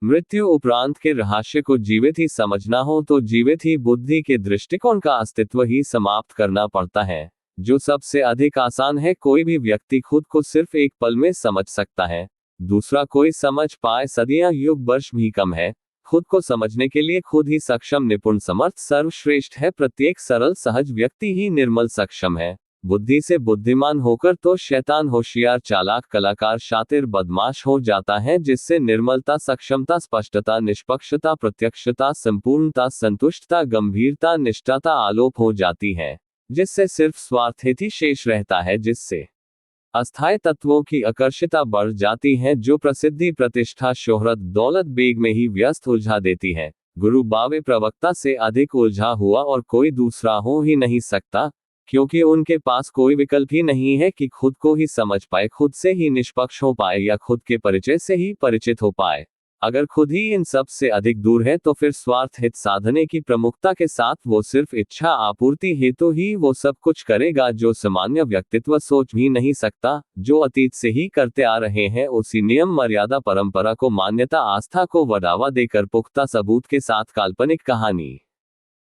मृत्यु उपरांत के रहस्य को जीवित ही समझना हो तो जीवित ही बुद्धि के दृष्टिकोण का अस्तित्व ही समाप्त करना पड़ता है, जो सबसे अधिक आसान है। कोई भी व्यक्ति खुद को सिर्फ एक पल में समझ सकता है, दूसरा कोई समझ पाए सदियां युग वर्ष भी कम है। खुद को समझने के लिए खुद ही सक्षम निपुण समर्थ सर्वश्रेष्ठ है। प्रत्येक सरल सहज व्यक्ति ही निर्मल सक्षम है। बुद्धि से बुद्धिमान होकर तो शैतान होशियार चालाक कलाकार शातिर बदमाश हो जाता है, जिससे निर्मलता सक्षमता स्पष्टता निष्पक्षता प्रत्यक्षता संपूर्णता संतुष्टता गंभीरता निष्ठता आलोप हो जाती है, जिससे सिर्फ स्वार्थ ही शेष रहता है, जिससे अस्थायी तत्वों की आकर्षिता बढ़ जाती है, जो प्रसिद्धि प्रतिष्ठा शोहरत दौलत बेग में ही व्यस्त उलझा देती है। गुरु बावे प्रवक्ता से अधिक उलझा हुआ और कोई दूसरा हो ही नहीं सकता, क्योंकि उनके पास कोई विकल्प ही नहीं है कि खुद को ही समझ पाए, खुद से ही निष्पक्ष हो पाए या खुद के परिचय से ही परिचित हो पाए। अगर खुद ही इन सब से अधिक दूर है तो फिर स्वार्थ हित साधने की प्रमुखता के साथ वो सिर्फ इच्छा आपूर्ति हेतु ही वो सब कुछ करेगा जो सामान्य व्यक्तित्व सोच भी नहीं सकता, जो अतीत से ही करते आ रहे हैं। उसी नियम मर्यादा परंपरा को मान्यता आस्था को बढ़ावा देकर पुख्ता सबूत के साथ काल्पनिक कहानी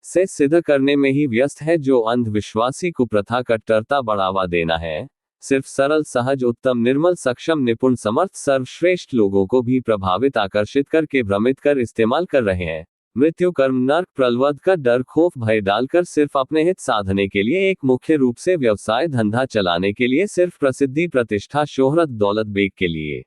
से सिद्ध करने में ही व्यस्त है, जो अंधविश्वासी कुप्रथा कट्टरता बढ़ावा देना है। सिर्फ सरल सहज उत्तम निर्मल सक्षम निपुण समर्थ सर्वश्रेष्ठ लोगों को भी प्रभावित आकर्षित करके भ्रमित कर इस्तेमाल कर रहे हैं। मृत्यु कर्म नर्क प्रलवद का डर खौफ भय डालकर सिर्फ अपने हित साधने के लिए, एक मुख्य रूप से व्यवसाय धंधा चलाने के लिए, सिर्फ प्रसिद्धि प्रतिष्ठा शोहरत दौलत बेग के लिए,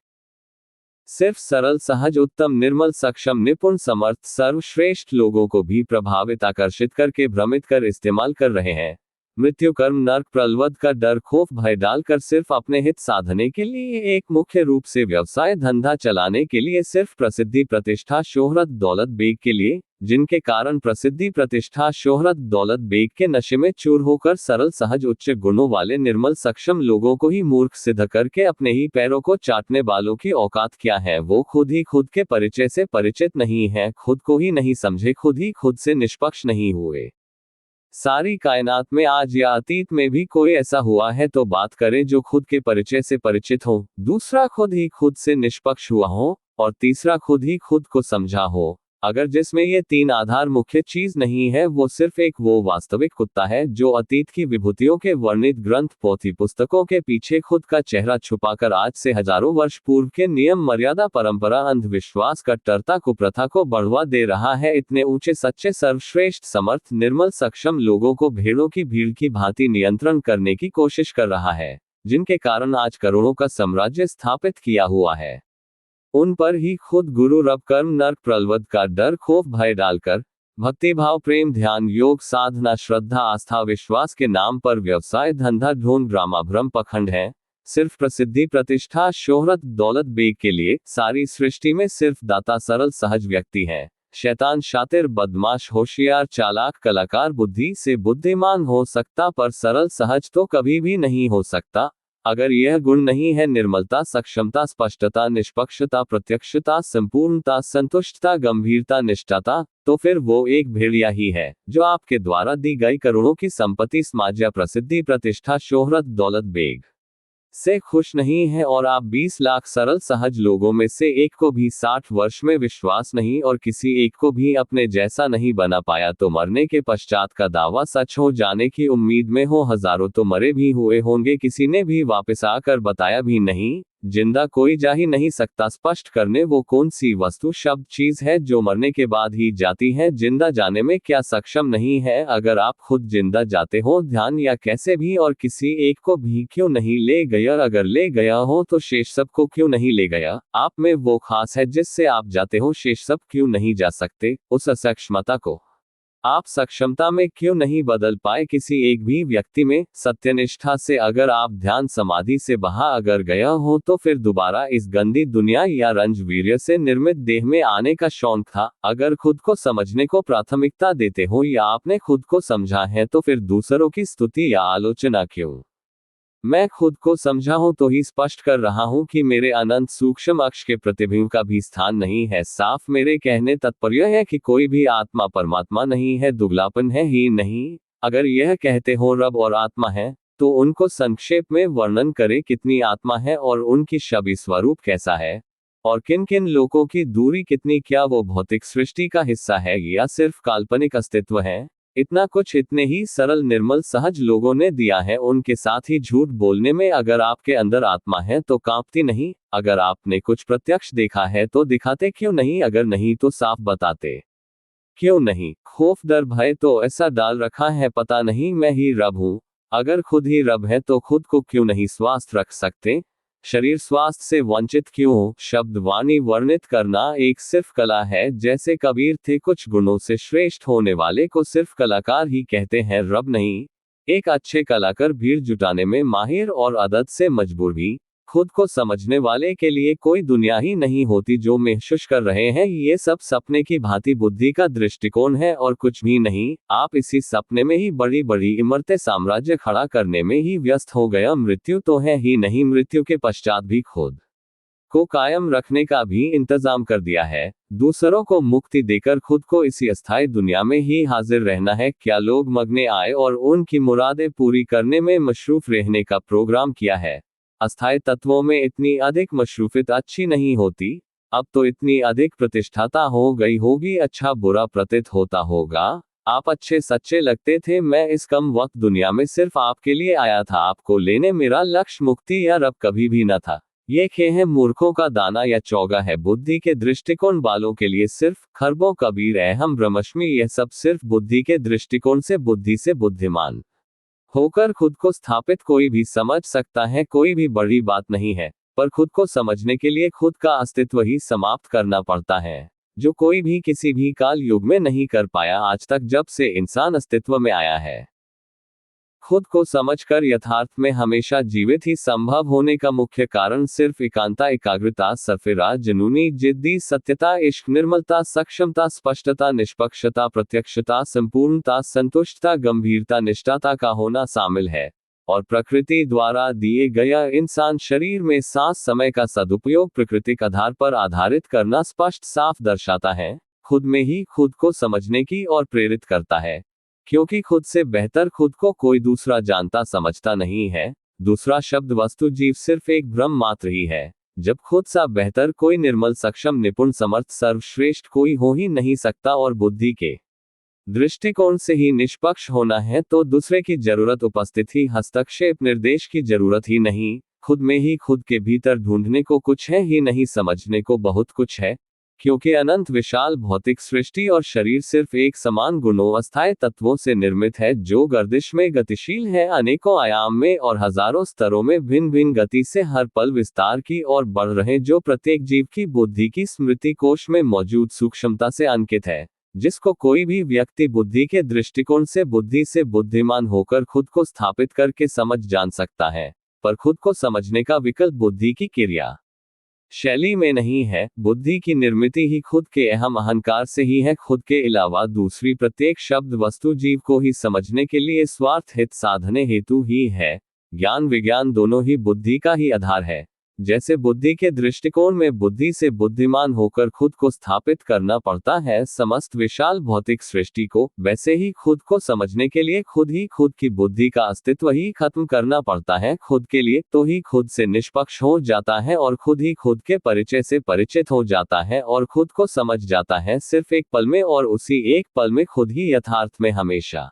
सिर्फ सरल सहज उत्तम निर्मल सक्षम निपुण समर्थ सर्वश्रेष्ठ लोगों को भी प्रभावित आकर्षित करके भ्रमित कर इस्तेमाल कर रहे हैं। मृत्यु कर्म नर्क प्रलवद का डर खौफ भय डालकर सिर्फ अपने हित साधने के लिए, एक मुख्य रूप से व्यवसाय धंधा चलाने के लिए, सिर्फ प्रसिद्धि प्रतिष्ठा शोहरत दौलत बेग के लिए, जिनके कारण प्रसिद्धि प्रतिष्ठा शोहरत दौलत बेग के नशे में चूर होकर सरल सहज उच्च गुणों वाले निर्मल सक्षम लोगों को ही मूर्ख सिद्ध करके अपने ही पैरों को चाटने वालों की औकात क्या है। वो खुद ही खुद के परिचय से परिचित नहीं है, खुद को ही नहीं समझे, खुद ही खुद से निष्पक्ष नहीं हुए। सारी कायनात में आज या अतीत में भी कोई ऐसा हुआ है तो बात करें जो खुद के परिचय से परिचित हो, दूसरा खुद ही खुद से निष्पक्ष हुआ हो और तीसरा खुद ही खुद को समझा हो। अगर जिसमें ये तीन आधार मुख्य चीज नहीं है, वो सिर्फ एक वो वास्तविक कुत्ता है जो अतीत की विभूतियों के वर्णित ग्रंथ पोथी पुस्तकों के पीछे खुद का चेहरा छुपाकर आज से हजारों वर्ष पूर्व के नियम मर्यादा परंपरा अंधविश्वास कट्टरता को प्रथा को बढ़वा दे रहा है। इतने ऊंचे सच्चे सर्वश्रेष्ठ समर्थ निर्मल सक्षम लोगों को भेड़ों की भीड़ की भांति नियंत्रण करने की कोशिश कर रहा है, जिनके कारण आज करोड़ों का साम्राज्य स्थापित किया हुआ है। उन पर ही खुद गुरु रब कर्म नर्क प्रलवद का डर खौफ भय डालकर भक्तिभाव प्रेम ध्यान योग साधना श्रद्धा आस्था विश्वास के नाम पर व्यवसाय धंधा ढोंग ड्रामा भ्रम पखंड है। सिर्फ प्रसिद्धि प्रतिष्ठा शोहरत दौलत बेग के लिए सारी सृष्टि में सिर्फ दाता सरल सहज व्यक्ति है। शैतान शातिर बदमाश होशियार चालाक कलाकार बुद्धि से बुद्धिमान हो सकता, पर सरल सहज तो कभी भी नहीं हो सकता। अगर यह गुण नहीं है निर्मलता सक्षमता स्पष्टता निष्पक्षता प्रत्यक्षता संपूर्णता संतुष्टता गंभीरता निष्ठता, तो फिर वो एक भेड़िया ही है जो आपके द्वारा दी गई करोड़ों की संपत्ति समाज प्रसिद्धि प्रतिष्ठा शोहरत दौलत बेग से खुश नहीं है। और आप 20 लाख सरल सहज लोगों में से एक को भी 60 वर्ष में विश्वास नहीं और किसी एक को भी अपने जैसा नहीं बना पाया, तो मरने के पश्चात का दावा सच हो जाने की उम्मीद में हो। हजारों तो मरे भी हुए होंगे, किसी ने भी वापस आकर बताया भी नहीं। जिंदा कोई जा ही नहीं सकता स्पष्ट करने वो कौन सी वस्तु शब्द चीज है जो मरने के बाद ही जाती है। जिंदा जाने में क्या सक्षम नहीं है? अगर आप खुद जिंदा जाते हो ध्यान या कैसे भी, और किसी एक को भी क्यों नहीं ले गया? अगर ले गया हो तो शेष सब को क्यों नहीं ले गया? आप में वो खास है जिससे आप जाते हो, शेष सब क्यों नहीं जा सकते? उस असक्षमता को आप सक्षमता में क्यों नहीं बदल पाए? किसी एक भी व्यक्ति में सत्यनिष्ठा से अगर आप ध्यान समाधि से बहा अगर गया हो तो फिर दोबारा इस गंदी दुनिया या रंजवीर्य से निर्मित देह में आने का शौक था। अगर खुद को समझने को प्राथमिकता देते हो या आपने खुद को समझा है तो फिर दूसरों की स्तुति या आलोचना क्यों? मैं खुद को समझा हूं तो ही स्पष्ट कर रहा हूं कि मेरे अनंत सूक्ष्म अक्ष के प्रतिबिंब का भी स्थान नहीं है। साफ मेरे कहने तात्पर्य है कि कोई भी आत्मा परमात्मा नहीं है, दुगलापन है ही नहीं। अगर यह कहते हो रब और आत्मा है, तो उनको संक्षेप में वर्णन करे कितनी आत्मा है और उनकी शब्द स्वरूप कैसा है, और किन किन लोगों की दूरी कितनी, क्या वो भौतिक सृष्टि का हिस्सा है या सिर्फ काल्पनिक अस्तित्व है। इतना कुछ इतने ही सरल निर्मल सहज लोगों ने दिया है। उनके साथ ही झूठ बोलने में, अगर आपके अंदर आत्मा है तो कांपती नहीं, अगर आपने कुछ प्रत्यक्ष देखा है तो दिखाते क्यों नहीं, अगर नहीं तो साफ बताते क्यों नहीं। खौफ डर भय तो ऐसा डाल रखा है, पता नहीं मैं ही रब हूं। अगर खुद ही रब है तो खुद को क्यों नहीं स्वस्थ रख सकते, शरीर स्वास्थ्य से वंचित क्यों हो। शब्द वाणी वर्णित करना एक सिर्फ कला है। जैसे कबीर थे, कुछ गुणों से श्रेष्ठ होने वाले को सिर्फ कलाकार ही कहते हैं, रब नहीं। एक अच्छे कलाकार भीड़ जुटाने में माहिर और आदत से मजबूर भी। खुद को समझने वाले के लिए कोई दुनिया ही नहीं होती। जो महसूस कर रहे हैं ये सब सपने की भांति बुद्धि का दृष्टिकोण है और कुछ भी नहीं। आप इसी सपने में ही बड़ी बड़ी इमरतें साम्राज्य खड़ा करने में ही व्यस्त हो गया। मृत्यु तो है ही नहीं, मृत्यु के पश्चात भी खुद को कायम रखने का भी इंतजाम कर दिया है। दूसरों को मुक्ति देकर खुद को इसी अस्थायी दुनिया में ही हाजिर रहना है। क्या लोग मगने आए और उनकी मुरादें पूरी करने में मशरूफ रहने का प्रोग्राम किया है। अस्थायी तत्वों में इतनी अधिक मशरूफियत अच्छी नहीं होती। अब तो इतनी अधिक प्रतिष्ठाता हो गई होगी, अच्छा बुरा प्रतीत होता होगा। आप अच्छे सच्चे लगते थे। मैं इस कम वक्त दुनिया में सिर्फ आपके लिए आया था, आपको लेने। मेरा लक्ष्य मुक्ति या रब कभी भी न था। ये खे है मूर्खों का दाना या चौगा है बुद्धि के दृष्टिकोण वालों के लिए सिर्फ। खरबों कबीर अहम ब्रह्मस्मि, यह सब सिर्फ बुद्धि के दृष्टिकोण से, बुद्धि से बुद्धिमान होकर खुद को स्थापित कोई भी समझ सकता है। कोई भी बड़ी बात नहीं है, पर खुद को समझने के लिए खुद का अस्तित्व ही समाप्त करना पड़ता है, जो कोई भी किसी भी काल युग में नहीं कर पाया आज तक, जब से इंसान अस्तित्व में आया है। खुद को समझकर यथार्थ में हमेशा जीवित ही संभव होने का मुख्य कारण सिर्फ एकांता, एकाग्रता, सरफराज, जुनूनी, जिद्दी, सत्यता, इश्क, निर्मलता, सक्षमता, स्पष्टता, निष्पक्षता, प्रत्यक्षता, संपूर्णता, संतुष्टता, गंभीरता, निष्ठाता का होना शामिल है। और प्रकृति द्वारा दिए गया इंसान शरीर में सांस समय का सदुपयोग प्राकृतिक आधार पर आधारित करना स्पष्ट साफ दर्शाता है। खुद में ही खुद को समझने की और प्रेरित करता है, क्योंकि खुद से बेहतर खुद को कोई दूसरा जानता समझता नहीं है। दूसरा शब्द वस्तु जीव सिर्फ एक भ्रम मात्र ही है। जब खुद सा बेहतर कोई निर्मल, सक्षम, निपुण, समर्थ, सर्वश्रेष्ठ कोई हो ही नहीं सकता और बुद्धि के दृष्टिकोण से ही निष्पक्ष होना है, तो दूसरे की जरूरत, उपस्थित ही, हस्तक्षेप, निर्देश की जरूरत ही नहीं। खुद में ही खुद के भीतर ढूंढने को कुछ है ही नहीं, समझने को बहुत कुछ है। क्योंकि अनंत विशाल भौतिक सृष्टि और शरीर सिर्फ एक समान गुणों, अस्थायी तत्वों से निर्मित है, जो गर्दिश में गतिशील है, अनेकों आयाम में और हजारों स्तरों में भिन्न भिन्न गति से हर पल विस्तार की ओर बढ़ रहे, जो प्रत्येक जीव की बुद्धि की स्मृति कोश में मौजूद सूक्ष्मता से अंकित है, जिसको कोई भी व्यक्ति बुद्धि के दृष्टिकोण से, बुद्धि से बुद्धिमान होकर खुद को स्थापित करके समझ जान सकता है। पर खुद को समझने का विकल्प बुद्धि की क्रिया शैली में नहीं है। बुद्धि की निर्मिति ही खुद के अहम अहंकार से ही है। खुद के अलावा दूसरी प्रत्येक शब्द वस्तु जीव को ही समझने के लिए स्वार्थ हित साधने हेतु ही है। ज्ञान विज्ञान दोनों ही बुद्धि का ही आधार है। जैसे बुद्धि के दृष्टिकोण में बुद्धि से बुद्धिमान होकर खुद को स्थापित करना पड़ता है समस्त विशाल भौतिक सृष्टि को, वैसे ही खुद को समझने के लिए खुद ही खुद की बुद्धि का अस्तित्व ही खत्म करना पड़ता है खुद के लिए, तो ही खुद से निष्पक्ष हो जाता है और खुद ही खुद के परिचय से परिचित हो जाता है और खुद को समझ जाता है सिर्फ एक पल में, और उसी एक पल में खुद ही यथार्थ में हमेशा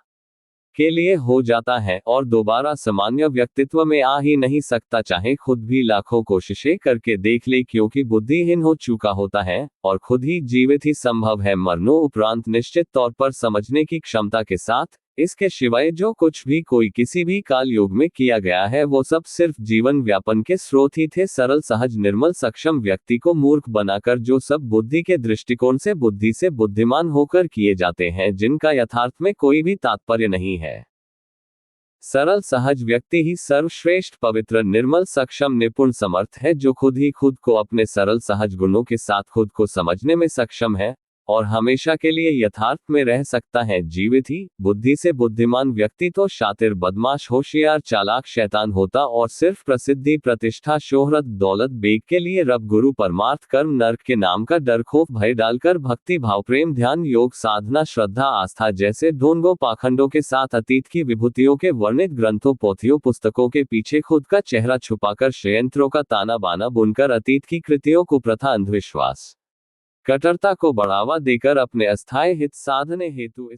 के लिए हो जाता है और दोबारा सामान्य व्यक्तित्व में आ ही नहीं सकता, चाहे खुद भी लाखों कोशिशें करके देख ले, क्योंकि बुद्धिहीन हो चुका होता है और खुद ही जीवित ही संभव है मरनों उपरांत निश्चित तौर पर समझने की क्षमता के साथ। इसके सिवाय जो कुछ भी कोई किसी भी काल युग में किया गया है वो सब सिर्फ जीवन व्यापन के स्रोत ही थे, सरल, सहज, निर्मल, सक्षम व्यक्ति को मूर्ख बनाकर जो सब बुद्धि के दृष्टिकोण से बुद्धि से बुद्धिमान होकर किए जाते हैं, जिनका यथार्थ में कोई भी तात्पर्य नहीं है। सरल सहज व्यक्ति ही सर्वश्रेष्ठ, पवित्र, निर्मल, सक्षम, निपुण, समर्थ है, जो खुद ही खुद को अपने सरल सहज गुणों के साथ खुद को समझने में सक्षम है और हमेशा के लिए यथार्थ में रह सकता है। जीवित ही बुद्धि से बुद्धिमान व्यक्ति तो शातिर, बदमाश, होशियार, चालाक, शैतान होता और सिर्फ प्रसिद्धि, प्रतिष्ठा, शोहरत, दौलत, बेग के लिए रब, गुरु, परमार्थ, कर्म, नरक के नाम का डर, खौफ, भय डालकर भक्ति भाव, प्रेम, ध्यान, योग, साधना, श्रद्धा, आस्था जैसे ढोंगों पाखंडों के साथ अतीत की विभूतियों के वर्णित ग्रंथों, पोथियों, पुस्तकों के पीछे खुद का चेहरा छुपाकर, षड्यंत्रों का ताना बाना बुनकर, अतीत की कृतियों, कुप्रथा, अंधविश्वास, कट्टरता को बढ़ावा देकर अपने अस्थायी हित साधने हेतु